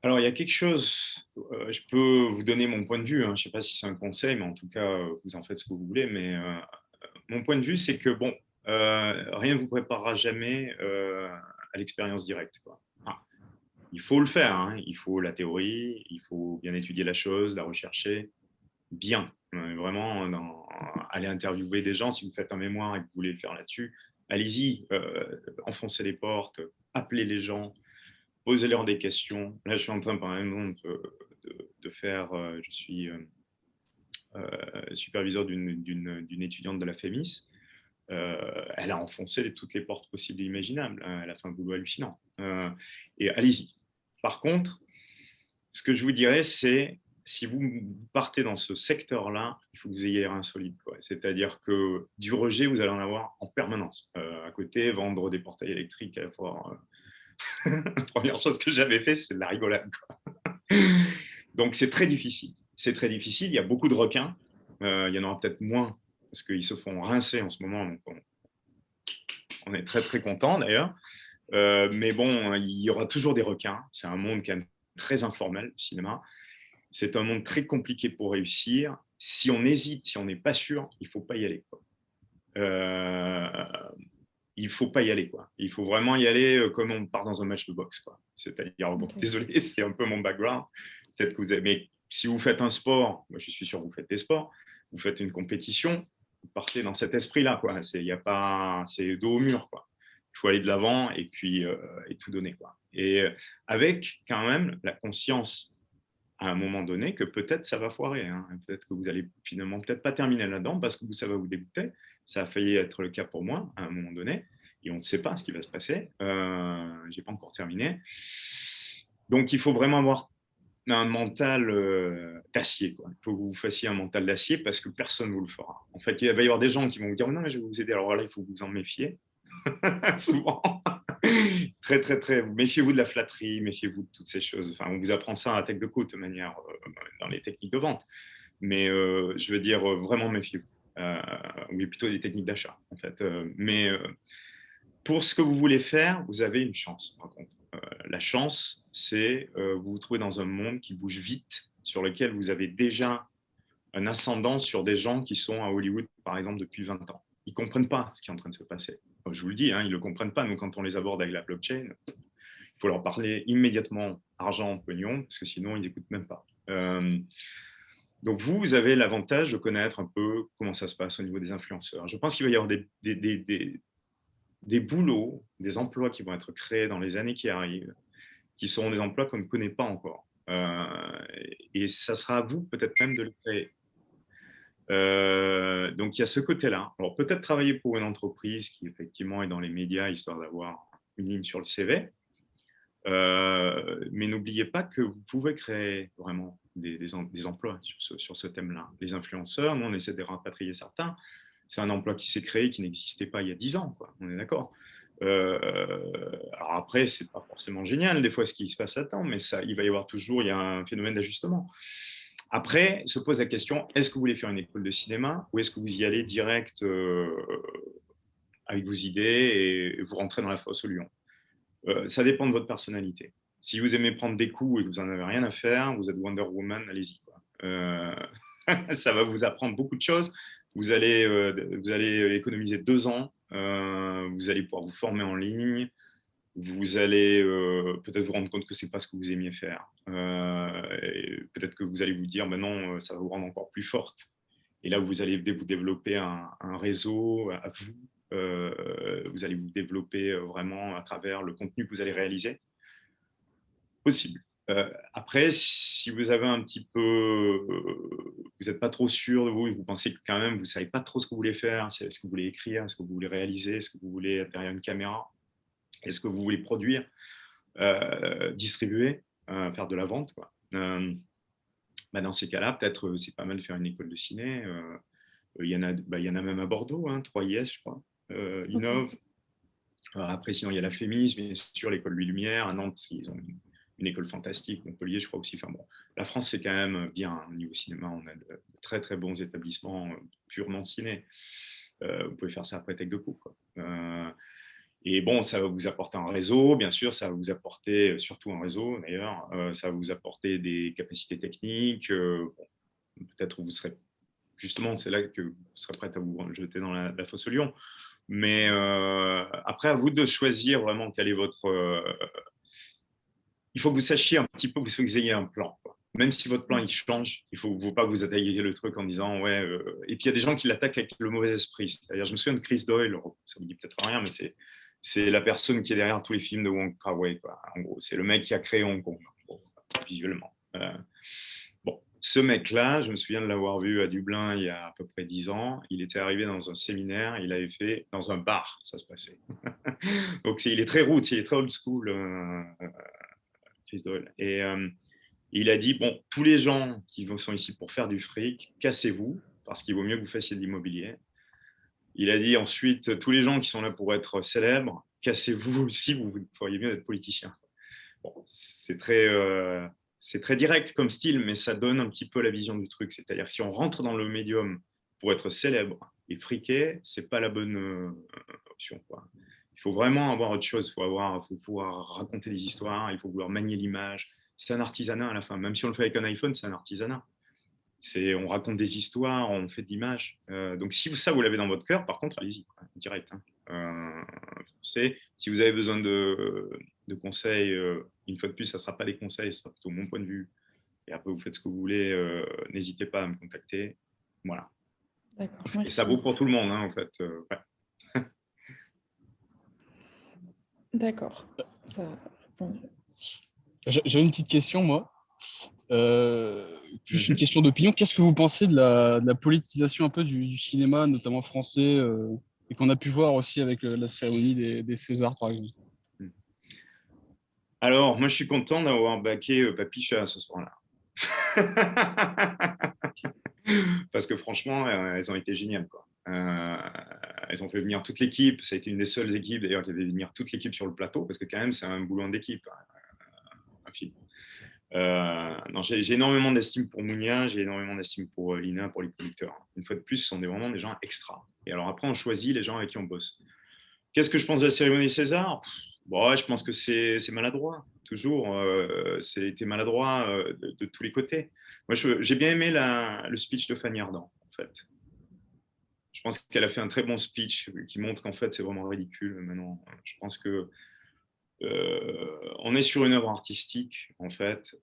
Alors, il y a quelque chose, je peux vous donner mon point de vue, hein, je ne sais pas si c'est un conseil, mais en tout cas, vous en faites ce que vous voulez, mais mon point de vue, c'est que, bon, rien ne vous préparera jamais à l'expérience directe, quoi. Enfin, il faut le faire, hein, il faut la théorie, il faut bien étudier la chose, la rechercher, bien, vraiment, aller interviewer des gens, si vous faites un mémoire et que vous voulez le faire là-dessus, allez-y, enfoncez les portes, appelez les gens, posez-leur des questions. Là, je suis en train, par exemple, de faire, je suis superviseur d'une étudiante de la FEMIS. Elle a enfoncé toutes les portes possibles et imaginables. Elle a fait un boulot hallucinant. Et allez-y. Par contre, ce que je vous dirais, c'est si vous partez dans ce secteur-là, il faut que vous ayez l'air insolite. C'est-à-dire que du rejet, vous allez en avoir en permanence. À côté, vendre des portails électriques, la première chose que j'avais fait, c'est de la rigolade, quoi. Donc, c'est très difficile. C'est très difficile. Il y a beaucoup de requins. Il y en aura peut-être moins parce qu'ils se font rincer en ce moment. Donc, on est très, très content d'ailleurs. Mais bon, il y aura toujours des requins. C'est un monde quand même très informel, le cinéma. C'est un monde très compliqué pour réussir. Si on hésite, si on n'est pas sûr, il ne faut pas y aller, quoi. Il ne faut pas y aller, quoi. Il faut vraiment y aller comme on part dans un match de boxe, quoi. C'est-à-dire, bon, désolé, c'est un peu mon background. Peut-être que vous avez... Mais si vous faites un sport, moi, je suis sûr que vous faites des sports, vous faites une compétition, vous partez dans cet esprit-là, quoi. Y a pas... C'est dos au mur, quoi. Il faut aller de l'avant et puis et tout donner, quoi. Et avec quand même la conscience à un moment donné que peut-être ça va foirer, hein. Peut-être que vous allez finalement peut-être pas terminer là-dedans parce que ça va vous dégoûter. Ça a failli être le cas pour moi à un moment donné et on ne sait pas ce qui va se passer. J'ai pas encore terminé. Donc il faut vraiment avoir un mental d'acier, quoi. Il faut que vous fassiez un mental d'acier parce que personne ne vous le fera. En fait, il va y avoir des gens qui vont vous dire non mais je vais vous aider. Alors là, il faut vous en méfier. Souvent. Très, très, très. Méfiez-vous de la flatterie, méfiez-vous de toutes ces choses. Enfin, on vous apprend ça à TechDeco de manière dans les techniques de vente. Mais je veux dire, vraiment méfiez-vous. Ou plutôt des techniques d'achat, en fait. Mais pour ce que vous voulez faire, vous avez une chance, par contre. La chance, c'est vous vous trouvez dans un monde qui bouge vite, sur lequel vous avez déjà un ascendant sur des gens qui sont à Hollywood, par exemple, depuis 20 ans. Ils ne comprennent pas ce qui est en train de se passer. Je vous le dis, hein, ils ne le comprennent pas. Nous, quand on les aborde avec la blockchain, il faut leur parler immédiatement argent, pognon, parce que sinon, ils n'écoutent même pas. Donc, vous avez l'avantage de connaître un peu comment ça se passe au niveau des influenceurs. Je pense qu'il va y avoir des boulots, des emplois qui vont être créés dans les années qui arrivent, qui seront des emplois qu'on ne connaît pas encore. Et ça sera à vous peut-être même de les créer. Donc il y a ce côté-là. Alors peut-être travailler pour une entreprise qui effectivement est dans les médias, histoire d'avoir une ligne sur le CV. mais n'oubliez pas que vous pouvez créer vraiment des emplois sur ce thème-là. Les influenceurs, nous, on essaie de rapatrier certains. C'est un emploi qui s'est créé, qui n'existait pas il y a 10 ans, quoi. On est d'accord. Alors après, c'est pas forcément génial, des fois, ce qui se passe à temps, mais il va y avoir toujours, il y a un phénomène d'ajustement. Après, se pose la question, est-ce que vous voulez faire une école de cinéma ou est-ce que vous y allez direct avec vos idées et vous rentrez dans la fosse au lion? Ça dépend de votre personnalité. Si vous aimez prendre des coups et que vous n'en avez rien à faire, vous êtes Wonder Woman, allez-y. Ça va vous apprendre beaucoup de choses. Vous allez économiser 2 ans. Vous allez pouvoir vous former en ligne. Vous allez peut-être vous rendre compte que ce n'est pas ce que vous aimiez faire. Peut-être que vous allez vous dire, ben non, ça va vous rendre encore plus forte. Et là, vous allez vous développer un réseau à vous. Vous allez vous développer vraiment à travers le contenu que vous allez réaliser. Possible. Après, si vous avez un petit peu, vous n'êtes pas trop sûr de vous, et vous pensez que quand même, vous ne savez pas trop ce que vous voulez faire, est-ce que vous voulez écrire, est-ce que vous voulez réaliser, est-ce que vous voulez être derrière une caméra, est-ce que vous voulez produire, distribuer, faire de la vente, quoi. Dans ces cas-là, peut-être c'est pas mal de faire une école de ciné. Il y en a même à Bordeaux, 3IS, je crois, Innov. Après, sinon, il y a la FEMIS, bien sûr, l'école Louis Lumière. À Nantes, ils ont une école fantastique. Montpellier, je crois aussi. Enfin, bon, la France, c'est quand même bien au niveau cinéma. On a de très, très bons établissements purement ciné. Vous pouvez faire ça après Tech de Coupe, quoi. Et bon, ça va vous apporter un réseau, bien sûr, ça va vous apporter, surtout un réseau d'ailleurs, ça va vous apporter des capacités techniques. Peut-être vous serez, justement, c'est là que vous serez prête à vous jeter dans la fosse au lion. Mais après, à vous de choisir vraiment quel est votre... il faut que vous sachiez un petit peu, il faut que vous ayez un plan, quoi. Même si votre plan il change, il ne faut pas vous attaquer le truc en disant ouais. Et puis il y a des gens qui l'attaquent avec le mauvais esprit. C'est-à-dire, je me souviens de Chris Doyle, ça vous dit peut-être rien, mais c'est la personne qui est derrière tous les films de Wong Kar-wai, quoi. En gros, c'est le mec qui a créé Hong Kong, visuellement. Bon, ce mec-là, je me souviens de l'avoir vu à Dublin il y a à peu près 10 ans. Il était arrivé dans un séminaire, il avait fait dans un bar, ça se passait. Donc il est très roots, il est très old school, Chris Doyle. Et il a dit, bon, tous les gens qui sont ici pour faire du fric, cassez-vous, parce qu'il vaut mieux que vous fassiez de l'immobilier. Il a dit ensuite, tous les gens qui sont là pour être célèbres, cassez-vous aussi, vous pourriez mieux être politicien. Bon, c'est très direct comme style, mais ça donne un petit peu la vision du truc. C'est-à-dire que si on rentre dans le médium pour être célèbre et friqué, ce n'est pas la bonne option, quoi. Il faut vraiment avoir autre chose. Il faut pouvoir raconter des histoires, il faut vouloir manier l'image. C'est un artisanat à la fin. Même si on le fait avec un iPhone, c'est un artisanat. On raconte des histoires, on fait de l'image. Donc, si ça, vous l'avez dans votre cœur, par contre, allez-y, direct. Si vous avez besoin de conseils, une fois de plus, ça ne sera pas des conseils, ça sera plutôt mon point de vue. Et après, vous faites ce que vous voulez. N'hésitez pas à me contacter. Voilà. D'accord, merci. Et ça vaut pour tout le monde, en fait. Ouais. D'accord. Ça répond. J'avais une petite question, moi. Plus une question d'opinion. Qu'est-ce que vous pensez de la politisation un peu du cinéma, notamment français, et qu'on a pu voir aussi avec la cérémonie des Césars, par exemple? Alors, moi, je suis content d'avoir baqué Papicha ce soir-là. Parce que franchement, elles ont été géniales, quoi. Elles ont fait venir toute l'équipe. Ça a été une des seules équipes, d'ailleurs, qui avait venir toute l'équipe sur le plateau, parce que quand même, c'est un boulot d'équipe, un film. J'ai énormément d'estime pour Mounia, j'ai énormément d'estime pour Lina, pour les producteurs. Une fois de plus, ce sont vraiment des gens extra. Et alors après, on choisit les gens avec qui on bosse. Qu'est-ce que je pense de la cérémonie César? Bon, je pense que c'est maladroit, toujours. C'était maladroit de tous les côtés. Moi, j'ai bien aimé le speech de Fanny Ardant, en fait. Je pense qu'elle a fait un très bon speech qui montre qu'en fait, c'est vraiment ridicule maintenant. Je pense que on est sur une œuvre artistique, en fait.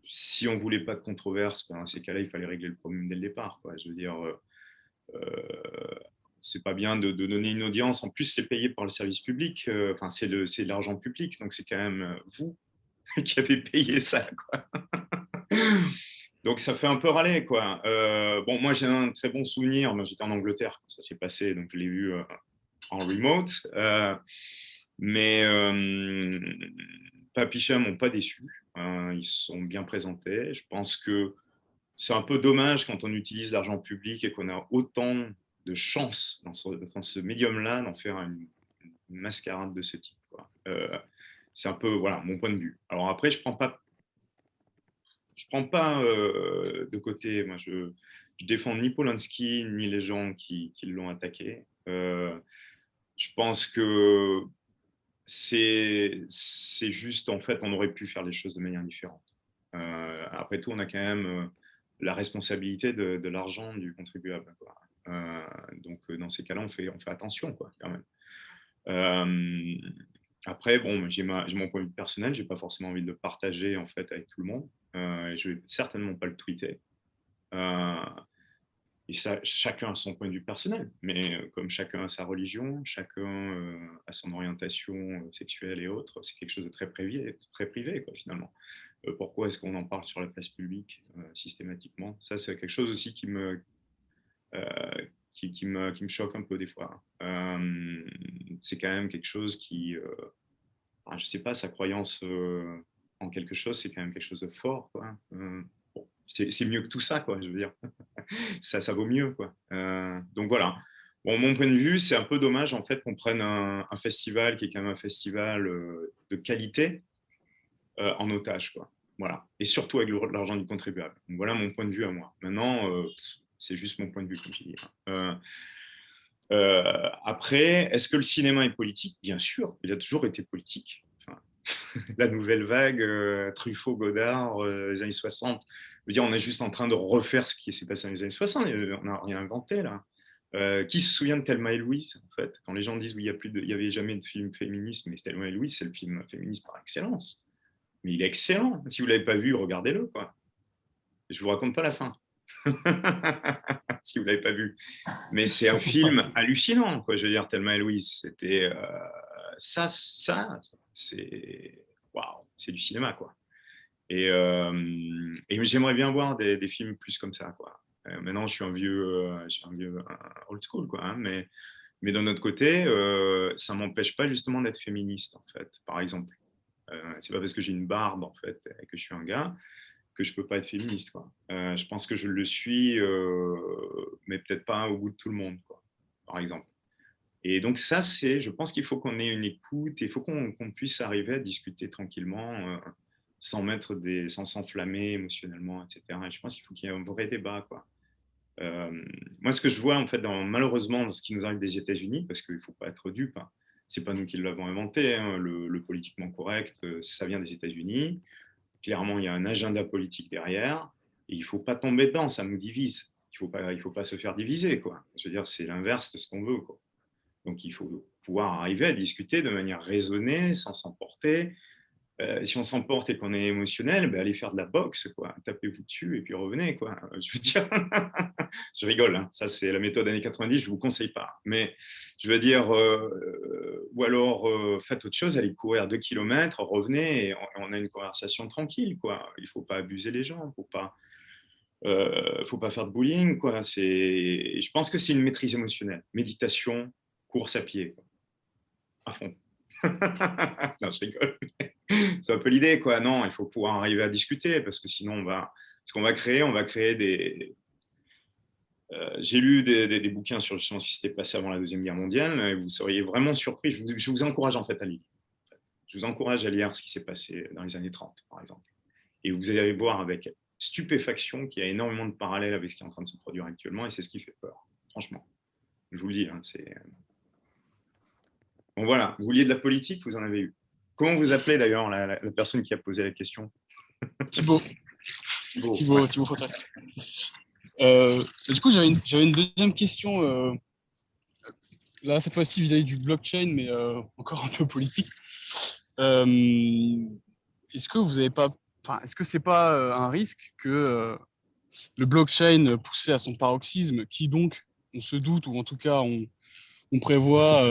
Si on ne voulait pas de controverse, dans ces cas-là, il fallait régler le problème dès le départ, quoi. Je veux dire, c'est pas bien de donner une audience. En plus, c'est payé par le service public. Enfin, c'est de l'argent public, donc c'est quand même vous qui avez payé ça, quoi. Donc, ça fait un peu râler, quoi. Bon, moi, j'ai un très bon souvenir. Moi, j'étais en Angleterre quand ça s'est passé, donc je l'ai vu en remote. Mais Papicha m'ont pas déçu. Ils se sont bien présentés. Je pense que c'est un peu dommage quand on utilise l'argent public et qu'on a autant de chance dans ce médium-là d'en faire une mascarade de ce type, quoi. C'est un peu voilà, mon point de vue. Alors après, je prends pas de côté. Moi, je défends ni Polanski ni les gens qui l'ont attaqué. Je pense que c'est juste, en fait, on aurait pu faire les choses de manière différente. Après tout, on a quand même la responsabilité de l'argent du contribuable, quoi. Donc, dans ces cas-là, on fait attention, quoi, quand même. Après, bon, j'ai mon point de vue personnel, j'ai pas forcément envie de le partager, en fait, avec tout le monde. Et je vais certainement pas le tweeter. Et ça, chacun a son point de vue personnel, mais comme chacun a sa religion, chacun a son orientation sexuelle et autres, c'est quelque chose de très privé, quoi, finalement. Pourquoi est-ce qu'on en parle sur la place publique systématiquement? Ça, c'est quelque chose aussi qui me choque un peu des fois. C'est quand même quelque chose qui, je ne sais pas, sa croyance en quelque chose, c'est quand même quelque chose de fort, quoi. Bon, c'est mieux que tout ça, quoi, je veux dire. ça vaut mieux, quoi. Donc voilà. Bon, mon point de vue, c'est un peu dommage, en fait, qu'on prenne un festival qui est quand même un festival de qualité en otage, quoi. Voilà. Et surtout avec l'argent du contribuable. Donc, voilà mon point de vue à moi. Maintenant, c'est juste mon point de vue, comme je dis. Après, est-ce que le cinéma est politique? Bien sûr, il a toujours été politique. Enfin, la nouvelle vague, Truffaut, Godard, les années 60. Je veux dire, on est juste en train de refaire ce qui s'est passé dans les années 60. On n'a rien inventé, là. Qui se souvient de Thelma et Louise, en fait? Quand les gens disent oui, il n'y avait jamais de film féministe, mais Thelma et Louise, c'est le film féministe par excellence. Mais il est excellent. Si vous ne l'avez pas vu, regardez-le, quoi. Je ne vous raconte pas la fin. Si vous ne l'avez pas vu. Mais c'est un film hallucinant, quoi. Je veux dire, Thelma et Louise, c'était ça, c'est waouh, c'est du cinéma, quoi. Et j'aimerais bien voir des films plus comme ça, quoi. Maintenant, je suis un vieux old school, quoi. Hein, mais d'un autre côté, ça m'empêche pas justement d'être féministe, en fait. Par exemple, c'est pas parce que j'ai une barbe, en fait, et que je suis un gars que je peux pas être féministe, quoi. Je pense que je le suis, mais peut-être pas au goût de tout le monde, quoi, par exemple. Et donc ça, je pense qu'il faut qu'on ait une écoute, et il faut qu'on puisse arriver à discuter tranquillement, sans s'enflammer émotionnellement, etc. Et je pense qu'il faut qu'il y ait un vrai débat, quoi. Moi, ce que je vois, en fait, malheureusement, dans ce qui nous arrive des États-Unis, parce qu'il ne faut pas être dupe, hein, c'est pas nous qui l'avons inventé, hein, le politiquement correct, ça vient des États-Unis. Clairement, il y a un agenda politique derrière, et il ne faut pas tomber dedans, ça nous divise. Il ne faut pas se faire diviser, quoi. Je veux dire, c'est l'inverse de ce qu'on veut, quoi. Donc, il faut pouvoir arriver à discuter de manière raisonnée, sans s'emporter. Si on s'emporte et qu'on est émotionnel, ben allez faire de la boxe, quoi. Tapez-vous dessus et puis revenez, quoi. Je veux dire, je rigole, hein. Ça c'est la méthode années 90, je ne vous conseille pas. Mais je veux dire, ou alors faites autre chose, allez courir 2 km, revenez et on a une conversation tranquille, quoi. Il ne faut pas abuser les gens, il ne faut pas faire de bullying, quoi. Je pense que c'est une maîtrise émotionnelle. Méditation, course à pied, quoi. À fond. Non, je rigole. C'est un peu l'idée, quoi. Non, il faut pouvoir arriver à discuter parce que sinon, ce qu'on va créer des. J'ai lu des bouquins sur justement ce qui s'était passé avant la Deuxième Guerre mondiale et vous seriez vraiment surpris. Je vous encourage en fait à lire. Je vous encourage à lire ce qui s'est passé dans les années 30, par exemple. Et vous allez voir avec stupéfaction qu'il y a énormément de parallèles avec ce qui est en train de se produire actuellement et c'est ce qui fait peur, franchement. Je vous le dis, hein, c'est. Bon, voilà, vous vouliez de la politique, vous en avez eu. Comment vous appelez d'ailleurs la personne qui a posé la question? Thibaut. Ouais. Thibaut Fautrac. Du coup, j'avais une deuxième question, là, cette fois-ci vis-à-vis du blockchain, mais encore un peu politique. Est-ce que vous avez pas, est-ce que c'est pas un risque que le blockchain poussé à son paroxysme, qui donc, on se doute, ou en tout cas on prévoit,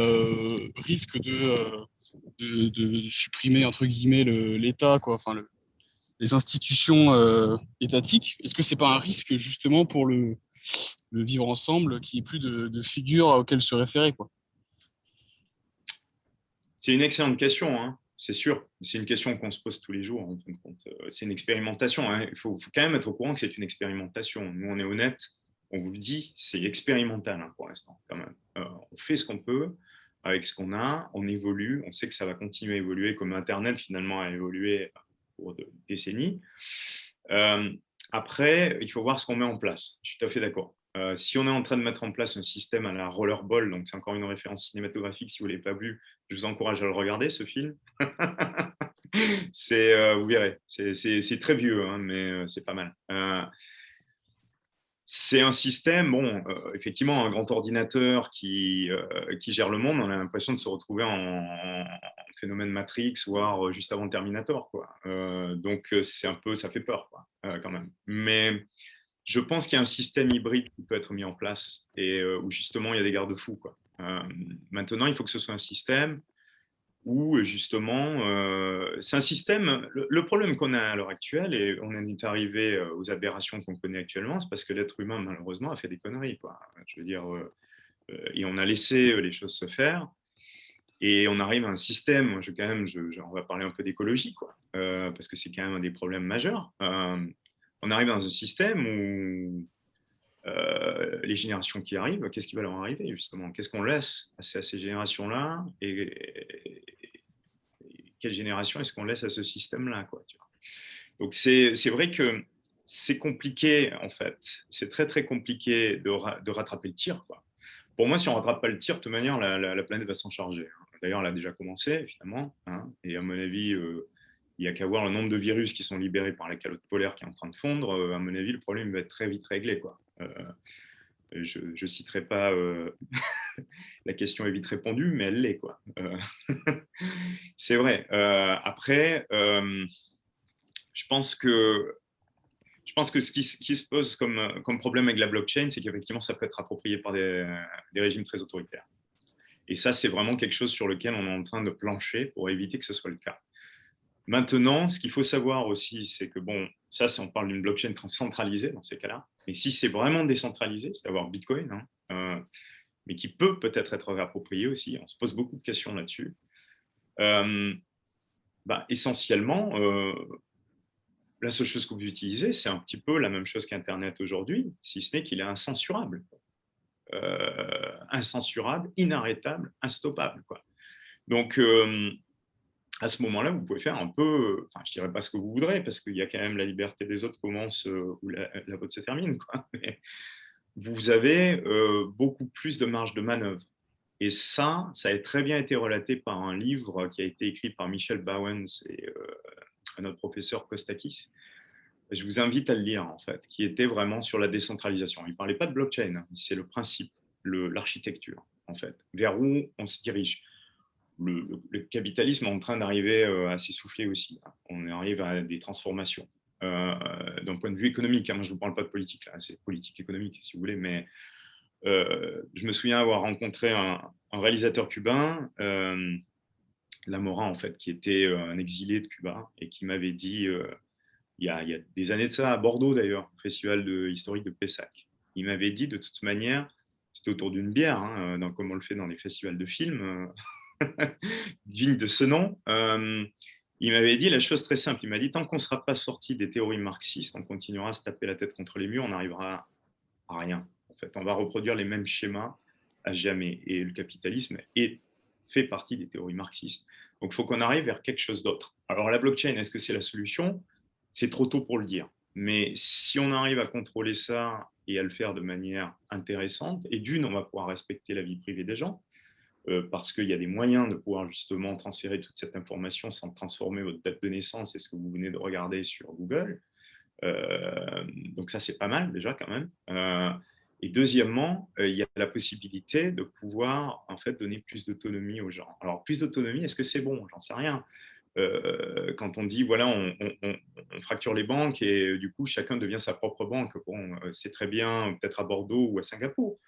risque de supprimer entre guillemets l'État, quoi, les institutions étatiques. Est-ce que c'est pas un risque justement pour le vivre ensemble, qu'il n'y ait plus de figures auxquelles se référer, quoi? C'est une excellente question, hein, c'est sûr. C'est une question qu'on se pose tous les jours, en fin de compte. C'est une expérimentation. Hein. Il faut quand même être au courant que c'est une expérimentation. Nous, on est honnête, on vous le dit, c'est expérimental hein, pour l'instant, quand même. On fait ce qu'on peut avec ce qu'on a, on évolue, on sait que ça va continuer à évoluer comme Internet, finalement, a évolué pour des décennies. Après, il faut voir ce qu'on met en place. Je suis tout à fait d'accord. Si on est en train de mettre en place un système à la Rollerball, donc c'est encore une référence cinématographique, si vous ne l'avez pas vu, je vous encourage à le regarder, ce film. Vous verrez, c'est très vieux, hein, mais c'est pas mal. C'est un système, effectivement, un grand ordinateur qui gère le monde. On a l'impression de se retrouver en phénomène Matrix, voire juste avant Terminator, quoi. Donc, c'est un peu, ça fait peur, quoi, quand même. Mais je pense qu'il y a un système hybride qui peut être mis en place et où justement il y a des garde-fous, quoi. Maintenant, il faut que ce soit un système où justement, c'est un système. Le problème qu'on a à l'heure actuelle, et on en est arrivé aux aberrations qu'on connaît actuellement, c'est parce que l'être humain, malheureusement, a fait des conneries, quoi. Je veux dire, et on a laissé les choses se faire. Et on arrive à un système, on va parler un peu d'écologie, quoi, parce que c'est quand même un des problèmes majeurs. On arrive dans un système où les générations qui arrivent, qu'est-ce qui va leur arriver, justement? Qu'est-ce qu'on laisse à ces générations-là et quelle génération est-ce qu'on laisse à ce système-là, quoi, tu vois? Donc, c'est vrai que c'est compliqué, en fait. C'est très, très compliqué de rattraper le tir, quoi. Pour moi, si on ne rattrape pas le tir, de toute manière, la planète va s'en charger. D'ailleurs, elle a déjà commencé, évidemment. Hein, et à mon avis, il n'y a qu'à voir le nombre de virus qui sont libérés par la calotte polaire qui est en train de fondre. À mon avis, le problème va être très vite réglé, quoi. Je ne citerai pas la question est vite répondue, mais elle l'est, quoi. C'est vrai. Après, je pense que ce qui se pose comme problème avec la blockchain, c'est qu'effectivement, ça peut être approprié par des régimes très autoritaires. Et ça, c'est vraiment quelque chose sur lequel on est en train de plancher pour éviter que ce soit le cas. Maintenant, ce qu'il faut savoir aussi, c'est que, ça, on parle d'une blockchain centralisée dans ces cas-là. Mais si c'est vraiment décentralisé, c'est-à-dire Bitcoin, hein, mais qui peut-être être réapproprié aussi, on se pose beaucoup de questions là-dessus. Essentiellement, la seule chose que vous utilisez, c'est un petit peu la même chose qu'Internet aujourd'hui, si ce n'est qu'il est incensurable. Incensurable, inarrêtable, instoppable, quoi. Donc, à ce moment-là, vous pouvez faire un peu, je ne dirais pas ce que vous voudrez, parce qu'il y a quand même la liberté des autres commence où la vôtre se termine, quoi. Mais vous avez beaucoup plus de marge de manœuvre. Et ça a très bien été relaté par un livre qui a été écrit par Michel Bowens et notre professeur Kostakis. Je vous invite à le lire, en fait, qui était vraiment sur la décentralisation. Il ne parlait pas de blockchain, hein, c'est le principe, l'architecture, en fait, vers où on se dirige. Le capitalisme est en train d'arriver à s'essouffler aussi. Hein. On arrive à des transformations. D'un point de vue économique, hein, moi je ne vous parle pas de politique, là, c'est politique économique, si vous voulez, mais je me souviens avoir rencontré un réalisateur cubain, Lamora, en fait, qui était un exilé de Cuba et qui m'avait dit, il y a des années de ça, à Bordeaux d'ailleurs, au festival historique de Pessac, il m'avait dit de toute manière, c'était autour d'une bière, hein, comme on le fait dans les festivals de films, digne de ce nom, il m'avait dit la chose très simple, il m'a dit tant qu'on ne sera pas sorti des théories marxistes, on continuera à se taper la tête contre les murs, on n'arrivera à rien. En fait, on va reproduire les mêmes schémas à jamais. Et le capitalisme fait partie des théories marxistes. Donc, il faut qu'on arrive vers quelque chose d'autre. Alors, la blockchain, est-ce que c'est la solution? C'est trop tôt pour le dire. Mais si on arrive à contrôler ça et à le faire de manière intéressante, et d'une, on va pouvoir respecter la vie privée des gens, parce qu'il y a des moyens de pouvoir justement transférer toute cette information sans transformer votre date de naissance et ce que vous venez de regarder sur Google. Donc ça, c'est pas mal déjà quand même. Et deuxièmement, il y a la possibilité de pouvoir en fait donner plus d'autonomie aux gens. Alors plus d'autonomie, est-ce que c'est bon? J'en sais rien. Quand on dit voilà, on fracture les banques et du coup chacun devient sa propre banque. Bon, c'est très bien, peut-être à Bordeaux ou à Singapour.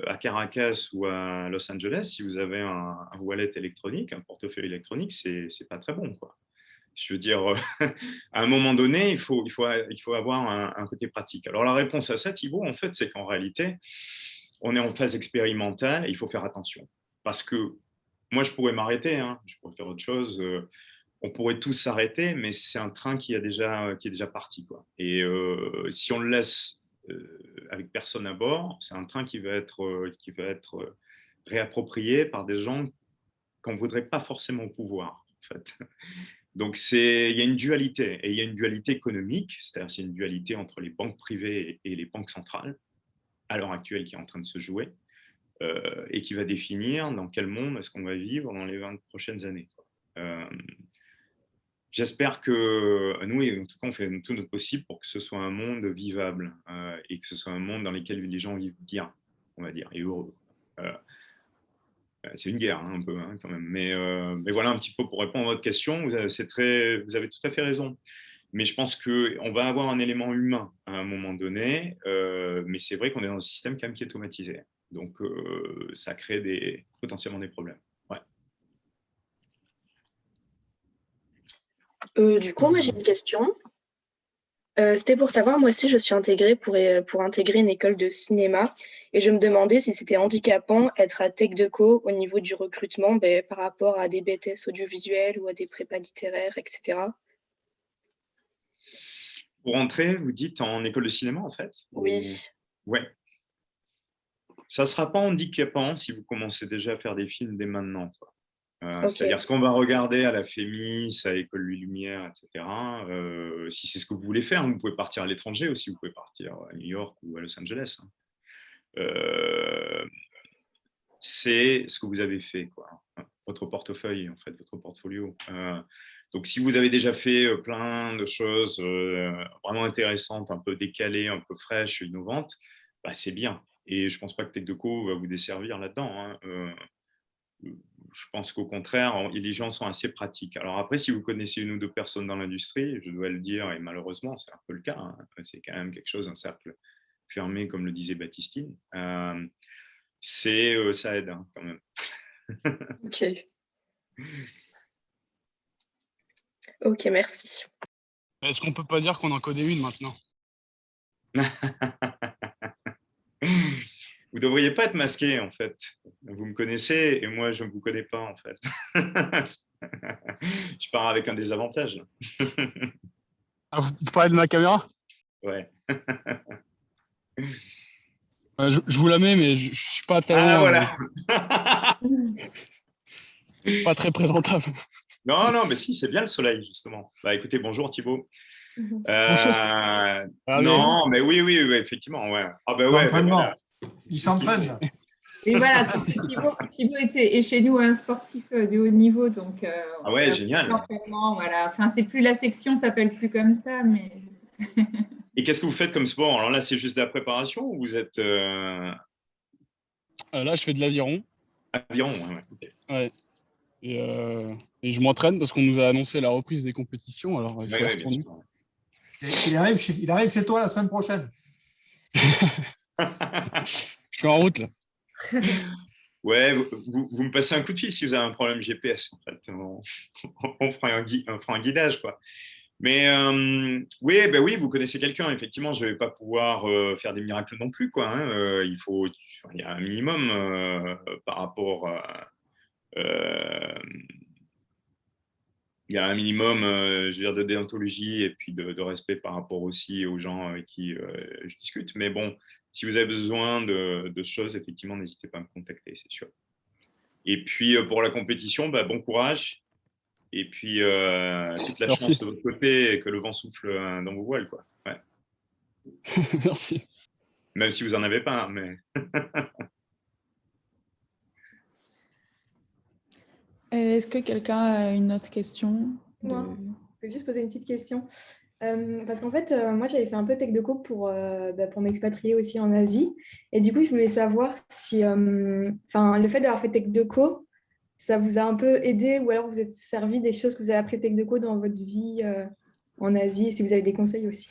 À Caracas ou à Los Angeles, si vous avez un wallet électronique, un portefeuille électronique, c'est pas très bon, quoi. Je veux dire, à un moment donné, il faut avoir un côté pratique. Alors, la réponse à ça, Thibaut, en fait, c'est qu'en réalité, on est en phase expérimentale et il faut faire attention. Parce que moi, je pourrais m'arrêter, hein, je pourrais faire autre chose. On pourrait tous s'arrêter, mais c'est un train qui est déjà parti, quoi. Et si on le laisse avec personne à bord, c'est un train qui va être réapproprié par des gens qu'on ne voudrait pas forcément au pouvoir, en fait. Donc, il y a une dualité, et il y a une dualité économique, c'est-à-dire c'est une dualité entre les banques privées et les banques centrales, à l'heure actuelle, qui est en train de se jouer, et qui va définir dans quel monde est-ce qu'on va vivre dans les 20 prochaines années. J'espère que nous, en tout cas, on fait tout notre possible pour que ce soit un monde vivable et que ce soit un monde dans lequel les gens vivent bien, on va dire, et heureux. C'est une guerre, hein, un peu, hein, quand même. Mais voilà un petit peu pour répondre à votre question. Vous avez tout à fait raison. Mais je pense qu'on va avoir un élément humain à un moment donné. Mais c'est vrai qu'on est dans un système quand même qui est automatisé. Donc, ça crée potentiellement des problèmes. Ouais. Du coup, moi, j'ai une question. C'était pour savoir, moi aussi, je suis intégrée pour intégrer une école de cinéma et je me demandais si c'était handicapant être à TechDeco au niveau du recrutement par rapport à des BTS audiovisuels ou à des prépas littéraires, etc. Pour entrer, vous dites en école de cinéma, en fait? Oui. Ouais. Ça ne sera pas handicapant si vous commencez déjà à faire des films dès maintenant, quoi. Okay. C'est-à-dire ce qu'on va regarder à la FEMIS, à l'École Louis Lumière, etc. Si c'est ce que vous voulez faire, vous pouvez partir à l'étranger aussi, vous pouvez partir à New York ou à Los Angeles. C'est ce que vous avez fait, quoi. Votre portefeuille, en fait, votre portfolio. Donc, si vous avez déjà fait plein de choses vraiment intéressantes, un peu décalées, un peu fraîches, innovantes, bah, c'est bien. Et je ne pense pas que TechDeco va vous desservir là-dedans, hein. Je pense qu'au contraire, les gens sont assez pratiques. Alors après, si vous connaissez une ou deux personnes dans l'industrie, je dois le dire, et malheureusement, c'est un peu le cas, hein, c'est quand même quelque chose, un cercle fermé, comme le disait Baptistine, ça aide, hein, quand même. Ok. Ok, merci. Est-ce qu'on peut pas dire qu'on en connaît une maintenant? Vous ne devriez pas être masqué, en fait. Vous me connaissez et moi, je ne vous connais pas, en fait. Je pars avec un désavantage. Ah, vous parlez de ma caméra? Ouais. Je vous la mets, mais je suis pas tellement. Ah, voilà. Pas très présentable. Non, mais si, c'est bien le soleil, justement. Bah, écoutez, bonjour Thibaut. Non, mais oui, effectivement, ouais. Ah ben ouais, voilà. Il s'entraîne. Et voilà, Thibaut est chez nous un sportif de haut niveau, donc ah ouais, génial. Voilà. Enfin, c'est plus la section, s'appelle plus comme ça, mais. Et qu'est-ce que vous faites comme sport? Alors là, c'est juste de la préparation ou vous êtes là, je fais de l'aviron. Aviron, ouais. Okay. Ouais. Et je m'entraîne parce qu'on nous a annoncé la reprise des compétitions. Alors, il faut retourner. Il arrive chez toi la semaine prochaine. Je suis en route, là. Ouais, vous me passez un coup de fil si vous avez un problème GPS, en fait. On fera un guidage, quoi. Mais oui, vous connaissez quelqu'un. Effectivement, je ne vais pas pouvoir faire des miracles non plus, quoi. Hein. Il y a un minimum par rapport à... il y a un minimum, je veux dire, de déontologie et puis de respect par rapport aussi aux gens avec qui je discute. Mais bon, si vous avez besoin de choses, effectivement, n'hésitez pas à me contacter, c'est sûr. Et puis, pour la compétition, bon courage. Et puis, toute la chance de votre côté et que le vent souffle dans vos voiles, quoi. Ouais. Merci. Même si vous n'en avez pas, mais... Est-ce que quelqu'un a une autre question? Moi, je peux juste poser une petite question. Parce qu'en fait, moi, j'avais fait un peu TechDeco pour m'expatrier aussi en Asie. Et du coup, je voulais savoir si le fait d'avoir fait TechDeco, ça vous a un peu aidé ou alors vous êtes servi des choses que vous avez appris TechDeco dans votre vie en Asie et si vous avez des conseils aussi.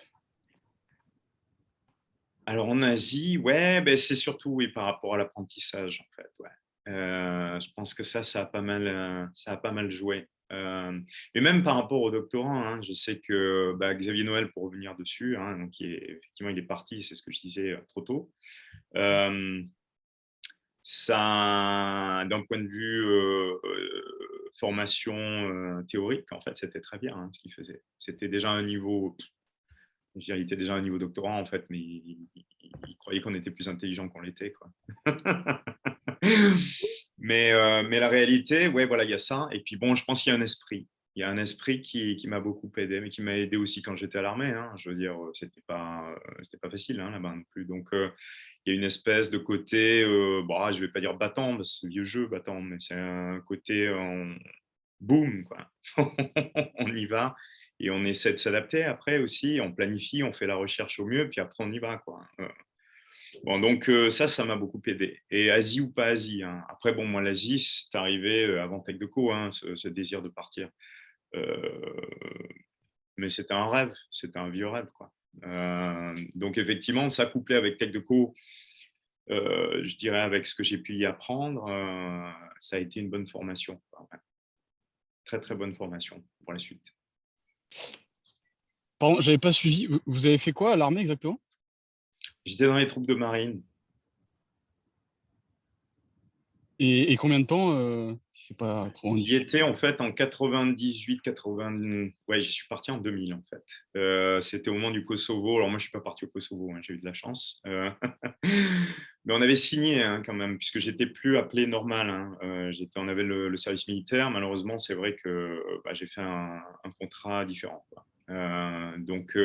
Alors, en Asie, ouais, c'est surtout par rapport à l'apprentissage, en fait. Ouais. Je pense que ça a pas mal joué. Et même par rapport au doctorant, hein, je sais que Xavier Noël, pour revenir dessus, hein, donc effectivement, il est parti, c'est ce que je disais trop tôt. ça, d'un point de vue formation théorique, en fait, c'était très bien ce qu'il faisait. C'était déjà un niveau, je dirais, il était déjà un niveau doctorant, en fait, mais il croyait qu'on était plus intelligent qu'on l'était, quoi. mais la réalité, ouais, voilà, il y a ça. Et puis bon, je pense qu'il y a un esprit. Il y a un esprit qui m'a beaucoup aidé, mais qui m'a aidé aussi quand j'étais à l'armée. Je veux dire, c'était pas facile là-bas non plus. Donc, il y a une espèce de côté, je vais pas dire battant, parce que c'est vieux jeu battant, mais c'est un côté boum, quoi. On y va et on essaie de s'adapter après aussi. On planifie, on fait la recherche au mieux, puis après on y va, quoi. Bon, donc ça m'a beaucoup aidé. Et Asie ou pas Asie. Après, bon, moi, l'Asie, c'est arrivé avant Tech Deco, ce désir de partir. Mais c'était un rêve, c'était un vieux rêve, quoi. Donc, effectivement, ça couplé avec Tech Deco, je dirais avec ce que j'ai pu y apprendre, ça a été une bonne formation. Ouais. Très, très bonne formation pour la suite. Pardon, j'avais pas suivi. Vous avez fait quoi à l'armée exactement? J'étais dans les troupes de marine. Et combien de temps, si c'est pas trop J'y indiscret? étais en fait en 98, 80. Ouais, j'y suis parti en 2000 en fait. C'était au moment du Kosovo. Alors moi, je suis pas parti au Kosovo, j'ai eu de la chance. Mais on avait signé quand même, puisque j'étais plus appelé normal. On avait le service militaire. Malheureusement, c'est vrai que j'ai fait un contrat différent, quoi. Donc,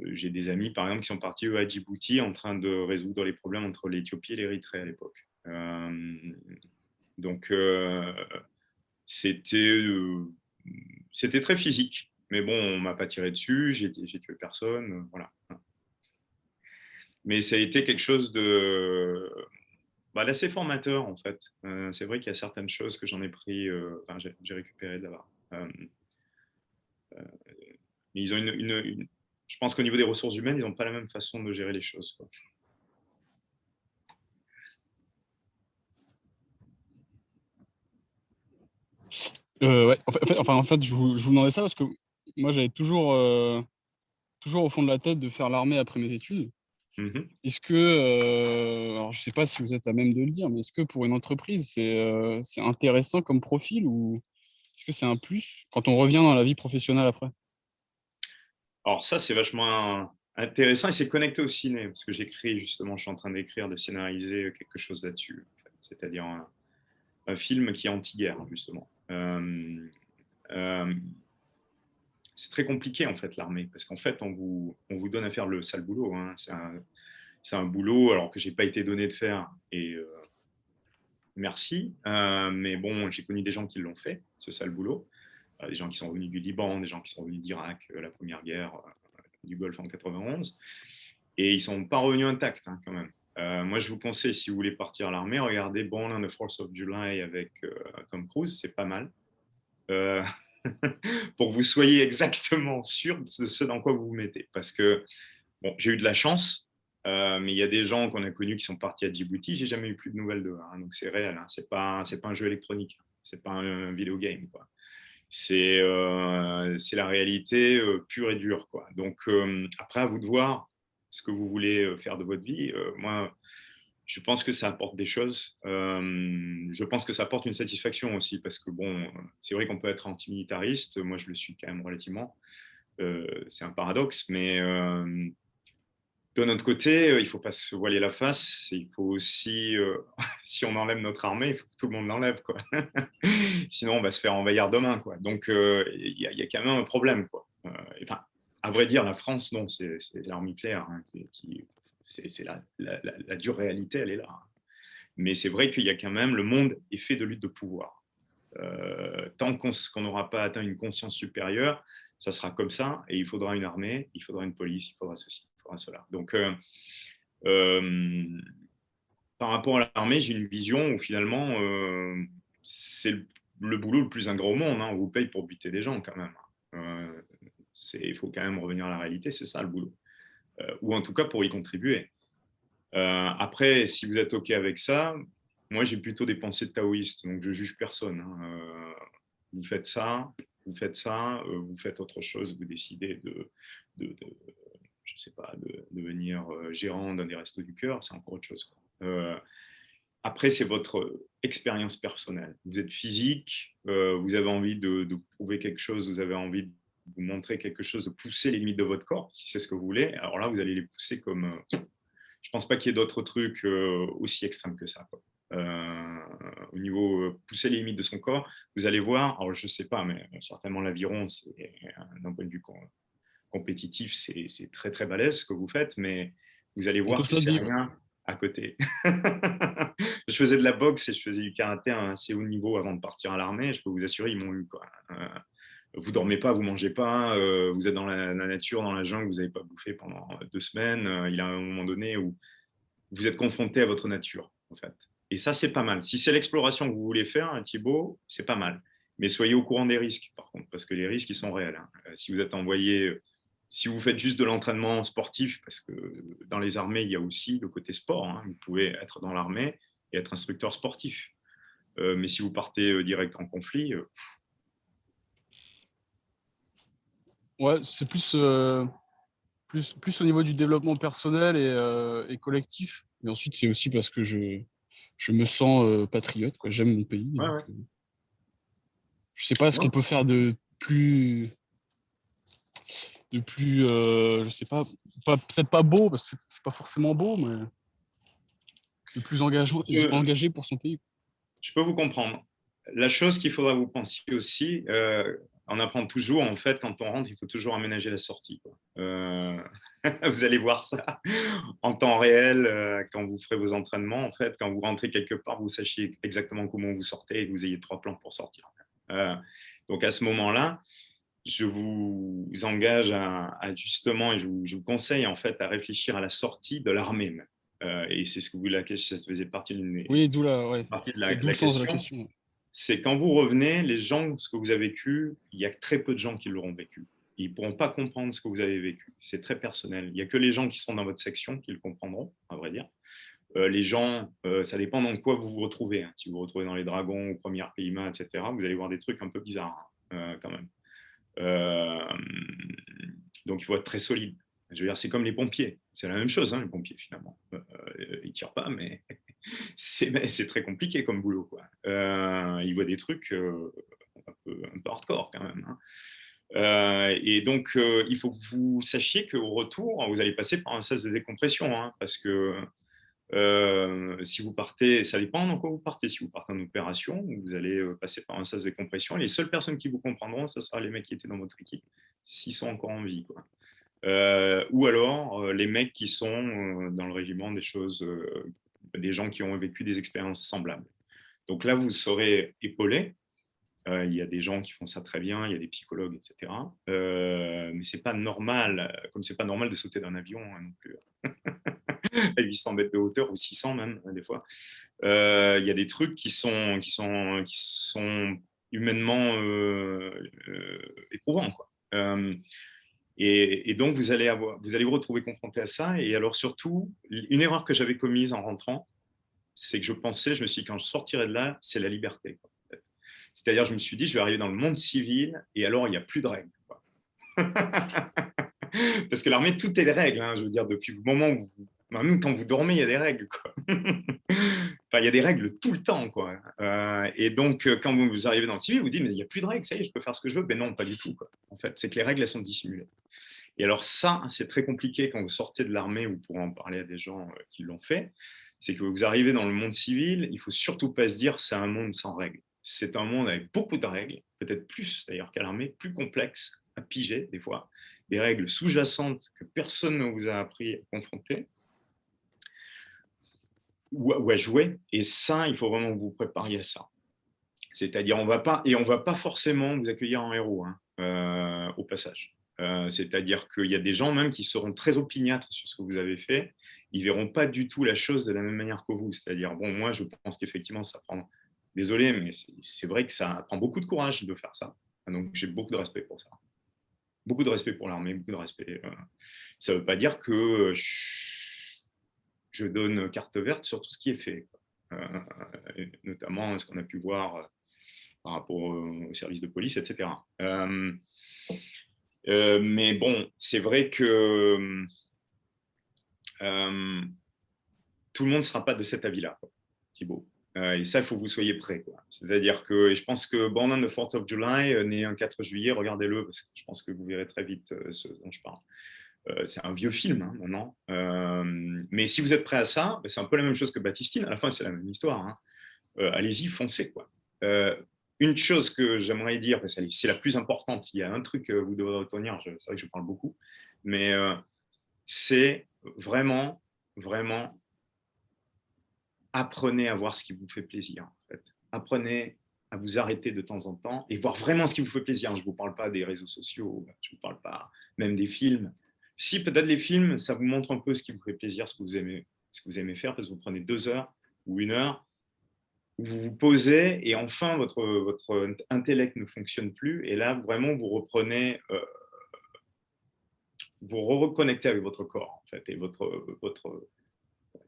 j'ai des amis, par exemple, qui sont partis eux, à Djibouti en train de résoudre les problèmes entre l'Éthiopie et l'Érythrée à l'époque. Donc, c'était très physique. Mais bon, on ne m'a pas tiré dessus, j'ai tué personne. Voilà. Mais ça a été quelque chose d'assez formateur, en fait. C'est vrai qu'il y a certaines choses que j'en ai pris, j'ai récupéré de là-bas. Mais ils ont je pense qu'au niveau des ressources humaines, ils n'ont pas la même façon de gérer les choses, quoi. Ouais. En fait, je vous demandais ça parce que moi, j'avais toujours au fond de la tête de faire l'armée après mes études. Est-ce que, alors je ne sais pas si vous êtes à même de le dire, mais est-ce que pour une entreprise, c'est intéressant comme profil ou est-ce que c'est un plus quand on revient dans la vie professionnelle après? Alors ça, c'est vachement intéressant et c'est connecté au ciné, parce que j'écris justement, je suis en train d'écrire, de scénariser quelque chose là-dessus, en fait. C'est-à-dire un film qui est anti-guerre, justement. C'est très compliqué, en fait, l'armée, parce qu'en fait, on vous donne à faire le sale boulot. C'est un boulot alors que je n'ai pas été donné de faire, et merci. Mais bon, j'ai connu des gens qui l'ont fait, ce sale boulot. Des gens qui sont venus du Liban, des gens qui sont venus d'Irak, la première guerre du Golfe en 91. Et ils ne sont pas revenus intacts, quand même. Moi, je vous conseille, si vous voulez partir à l'armée, regardez Born on the 4th of July avec Tom Cruise, c'est pas mal. Pour que vous soyez exactement sûr de ce dans quoi vous vous mettez. Parce que, bon, j'ai eu de la chance, mais il y a des gens qu'on a connus qui sont partis à Djibouti, j'ai jamais eu plus de nouvelles d'eux. Donc c'est réel, c'est pas un jeu électronique, c'est pas un video game, quoi. C'est la réalité pure et dure, quoi. Donc après, à vous de voir ce que vous voulez faire de votre vie. Moi, je pense que ça apporte des choses. Je pense que ça apporte une satisfaction aussi, parce que bon, c'est vrai qu'on peut être antimilitariste. Moi, je le suis quand même relativement. C'est un paradoxe, mais de notre côté, il ne faut pas se voiler la face. Il faut aussi, si on enlève notre armée, il faut que tout le monde l'enlève, quoi. Sinon, on va se faire envahir demain, quoi. Donc, il y a quand même un problème, quoi. Enfin, à vrai dire, la France, non, c'est l'arme nucléaire c'est la dure réalité, elle est là. Mais c'est vrai qu'il y a quand même, le monde est fait de lutte de pouvoir. Tant qu'on n'aura pas atteint une conscience supérieure, ça sera comme ça, et il faudra une armée, il faudra une police, il faudra ceci, il faudra cela. Donc, par rapport à l'armée, j'ai une vision où finalement, c'est le boulot le plus ingrat au monde. On vous paye pour buter des gens quand même. Il faut quand même revenir à la réalité, c'est ça le boulot. Ou en tout cas pour y contribuer. Après, si vous êtes OK avec ça, moi j'ai plutôt des pensées de taoïste, donc je ne juge personne. Vous faites ça, vous faites autre chose, vous décidez je sais pas, de devenir gérant d'un des restos du cœur, c'est encore autre chose, quoi. Après, c'est votre expérience personnelle. Vous êtes physique, vous avez envie de prouver quelque chose, vous avez envie de vous montrer quelque chose, de pousser les limites de votre corps, si c'est ce que vous voulez. Alors là, vous allez les pousser comme... je ne pense pas qu'il y ait d'autres trucs aussi extrêmes que ça, quoi. Au niveau pousser les limites de son corps, vous allez voir, alors je ne sais pas, mais certainement l'aviron, d'un point de vue compétitif, c'est très très balèze ce que vous faites, mais vous allez voir que c'est rien à côté. Je faisais de la boxe et je faisais du karaté à un assez haut niveau avant de partir à l'armée. Je peux vous assurer, ils m'ont eu, quoi. Vous dormez pas, vous mangez pas, vous êtes dans la nature, dans la jungle, vous n'avez pas bouffé pendant 2 semaines. Il y a un moment donné où vous êtes confronté à votre nature, en fait. Et ça, c'est pas mal. Si c'est l'exploration que vous voulez faire, Thibaut, c'est pas mal. Mais soyez au courant des risques, par contre, parce que les risques, ils sont réels. Si vous êtes envoyé, si vous faites juste de l'entraînement sportif, parce que dans les armées, il y a aussi le côté sport. Vous pouvez être dans l'armée et être instructeur sportif. Mais si vous partez direct en conflit... Ouais, c'est plus au niveau du développement personnel et collectif. Et ensuite, c'est aussi parce que je me sens patriote, quoi. J'aime mon pays. Ouais, donc, ouais. Je sais pas ce qu'on peut faire de plus, je sais pas, peut-être pas beau, parce que c'est pas forcément beau, mais de plus engagé pour son pays. Je peux vous comprendre. La chose qu'il faudra vous penser aussi, on apprend toujours, en fait, quand on rentre, il faut toujours aménager la sortie, quoi. Vous allez voir ça en temps réel quand vous ferez vos entraînements. En fait, quand vous rentrez quelque part, vous sachiez exactement comment vous sortez et que vous ayez 3 plans pour sortir. Donc, à ce moment-là, je vous engage à justement, et je vous conseille en fait à réfléchir à la sortie de l'armée même. Et c'est ce que vous la question, ça faisait partie d'une partie de la question. C'est quand vous revenez, les gens, ce que vous avez vécu, il y a très peu de gens qui l'auront vécu. Ils ne pourront pas comprendre ce que vous avez vécu. C'est très personnel. Il n'y a que les gens qui sont dans votre section qui le comprendront, à vrai dire. Les gens, ça dépend dans quoi vous vous retrouvez. Si vous vous retrouvez dans les dragons, aux premières PIMA, etc., vous allez voir des trucs un peu bizarres quand même. Donc, il faut être très solide. Je veux dire, c'est comme les pompiers. C'est la même chose, les pompiers, finalement. Ils ne tirent pas, mais c'est très compliqué comme boulot, quoi. Ils voient des trucs un peu hardcore, quand même. Et donc, il faut que vous sachiez qu'au retour, vous allez passer par un sas de décompression, parce que si vous partez, ça dépend dans quoi vous partez. Si vous partez en opération, vous allez passer par un sas de décompression. Et les seules personnes qui vous comprendront, ça sera les mecs qui étaient dans votre équipe, s'ils sont encore en vie, quoi. Ou alors les mecs qui sont dans le régiment des gens qui ont vécu des expériences semblables. Donc là, vous serez épaulé. Il y a des gens qui font ça très bien, il y a des psychologues, etc. Mais c'est pas normal, comme c'est pas normal de sauter d'un avion non plus. À 800 mètres de hauteur ou 600 même, des fois. Il y a des trucs qui sont humainement éprouvants, quoi. Et donc, vous allez vous retrouver confronté à ça. Et alors, surtout, une erreur que j'avais commise en rentrant, c'est que je me suis dit, quand je sortirai de là, c'est la liberté, quoi. C'est-à-dire, je me suis dit, je vais arriver dans le monde civil et alors, il n'y a plus de règles, quoi. Parce que l'armée, tout est des règles. Je veux dire, depuis le moment où même quand vous dormez, il y a des règles, quoi. Enfin, il y a des règles tout le temps, quoi. Et donc, quand vous arrivez dans le civil, vous dites, mais il n'y a plus de règles, ça y est, je peux faire ce que je veux. Mais non, pas du tout, quoi. En fait, c'est que les règles, elles sont dissimulées. Et alors ça, c'est très compliqué quand vous sortez de l'armée, ou pour en parler à des gens qui l'ont fait, c'est que vous arrivez dans le monde civil, il ne faut surtout pas se dire c'est un monde sans règles. C'est un monde avec beaucoup de règles, peut-être plus d'ailleurs qu'à l'armée, plus complexe à piger des fois, des règles sous-jacentes que personne ne vous a appris à confronter ou à jouer. Et ça, il faut vraiment que vous prépariez à ça. C'est-à-dire, on ne va pas forcément vous accueillir en héros au passage. C'est-à-dire qu'il y a des gens même qui seront très opiniâtres sur ce que vous avez fait. Ils ne verront pas du tout la chose de la même manière que vous. C'est-à-dire, bon, moi, je pense qu'effectivement, ça prend... Désolé, mais c'est vrai que ça prend beaucoup de courage de faire ça. Donc, j'ai beaucoup de respect pour ça. Beaucoup de respect pour l'armée, beaucoup de respect. Ça ne veut pas dire que je donne carte verte sur tout ce qui est fait, notamment ce qu'on a pu voir par rapport au service de police, etc. Mais bon, c'est vrai que tout le monde ne sera pas de cet avis-là, Thibaut. Et ça, il faut que vous soyez prêts. C'est-à-dire que je pense que Born on the 4th of July, né un 4 juillet, regardez-le, parce que je pense que vous verrez très vite ce dont je parle. C'est un vieux film, hein, maintenant. Mais si vous êtes prêts à ça, c'est un peu la même chose que Baptistine. À la fin, c'est la même histoire. Hein. Allez-y, foncez, quoi. Une chose que j'aimerais dire, parce que c'est la plus importante, il y a un truc que vous devrez retenir, c'est vrai que je parle beaucoup, mais c'est vraiment, vraiment, apprenez à voir ce qui vous fait plaisir. En fait. Apprenez à vous arrêter de temps en temps et voir vraiment ce qui vous fait plaisir. Je ne vous parle pas des réseaux sociaux, je ne vous parle pas même des films. Si peut-être les films, ça vous montre un peu ce qui vous fait plaisir, ce que vous aimez faire, parce que vous prenez 2 heures ou 1 heure, où vous vous posez et enfin votre intellect ne fonctionne plus. Et là, vraiment, vous reprenez, vous reconnectez avec votre corps, en fait, et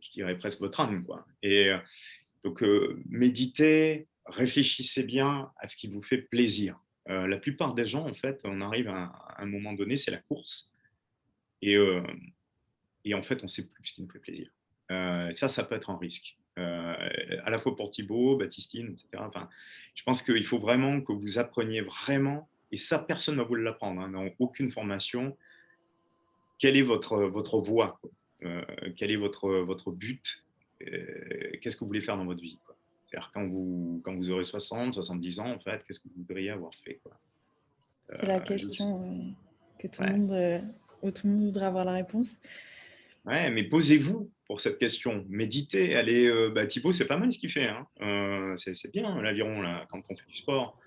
je dirais presque votre âme, quoi. Et donc, méditez, réfléchissez bien à ce qui vous fait plaisir. La plupart des gens, en fait, on arrive à un moment donné, c'est la course. Et en fait, on ne sait plus ce qui nous fait plaisir. Ça peut être un risque. À la fois pour Thibaut, Baptistine, etc. Enfin, je pense qu'il faut vraiment que vous appreniez vraiment, et ça, personne ne va vous l'apprendre, hein, dans aucune formation, quelle est votre voie, quel est votre but, qu'est-ce que vous voulez faire dans votre vie, quoi. C'est-à-dire quand vous aurez 60, 70 ans, en fait, qu'est-ce que vous voudriez avoir fait, quoi. C'est la question que tout le Ouais. monde, où tout le monde voudrait avoir la réponse. Ouais, mais posez-vous pour cette question. Méditez, allez. Thibaut, c'est pas mal ce qu'il fait. Hein. C'est bien l'aviron là, quand on fait du sport.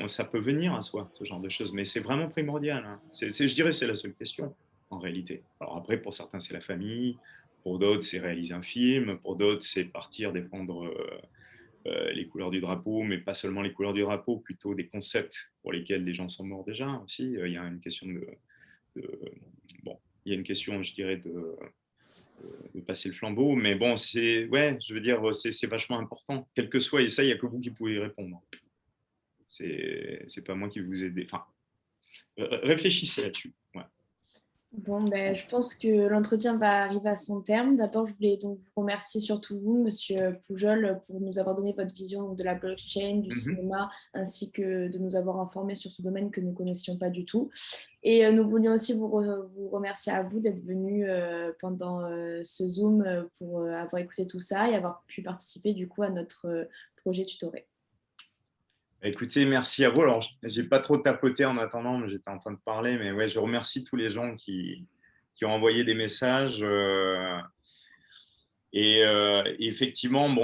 Ça peut venir à soi, ce genre de choses, mais c'est vraiment primordial. Hein. Je dirais, c'est la seule question en réalité. Alors après, pour certains, c'est la famille. Pour d'autres, c'est réaliser un film. Pour d'autres, c'est partir défendre les couleurs du drapeau, mais pas seulement les couleurs du drapeau, plutôt des concepts pour lesquels des gens sont morts déjà aussi. Il y a une question bon, il y a une question, je dirais, de passer le flambeau, mais bon, je veux dire, c'est vachement important, quel que soit, et ça, il n'y a que vous qui pouvez y répondre. C'est pas moi qui vais vous aider. Enfin, réfléchissez là-dessus. Ouais. Bon, je pense que l'entretien va arriver à son terme. D'abord, je voulais donc vous remercier, surtout vous, Monsieur Poujol, pour nous avoir donné votre vision de la blockchain, du cinéma, ainsi que de nous avoir informés sur ce domaine que nous ne connaissions pas du tout. Et nous voulions aussi vous remercier à vous d'être venu pendant ce Zoom pour avoir écouté tout ça et avoir pu participer du coup à notre projet Tutoré. Écoutez, merci à vous. Alors, je n'ai pas trop tapoté en attendant, mais j'étais en train de parler. Mais ouais, je remercie tous les gens qui ont envoyé des messages. Et effectivement,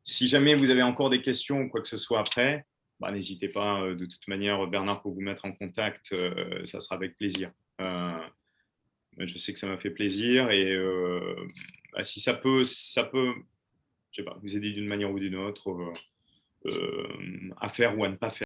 si jamais vous avez encore des questions ou quoi que ce soit après, n'hésitez pas. De toute manière, Bernard peut vous mettre en contact. Ça sera avec plaisir. Je sais que ça m'a fait plaisir. Et si ça peut, je sais pas, vous aider d'une manière ou d'une autre. À faire ou à ne pas faire.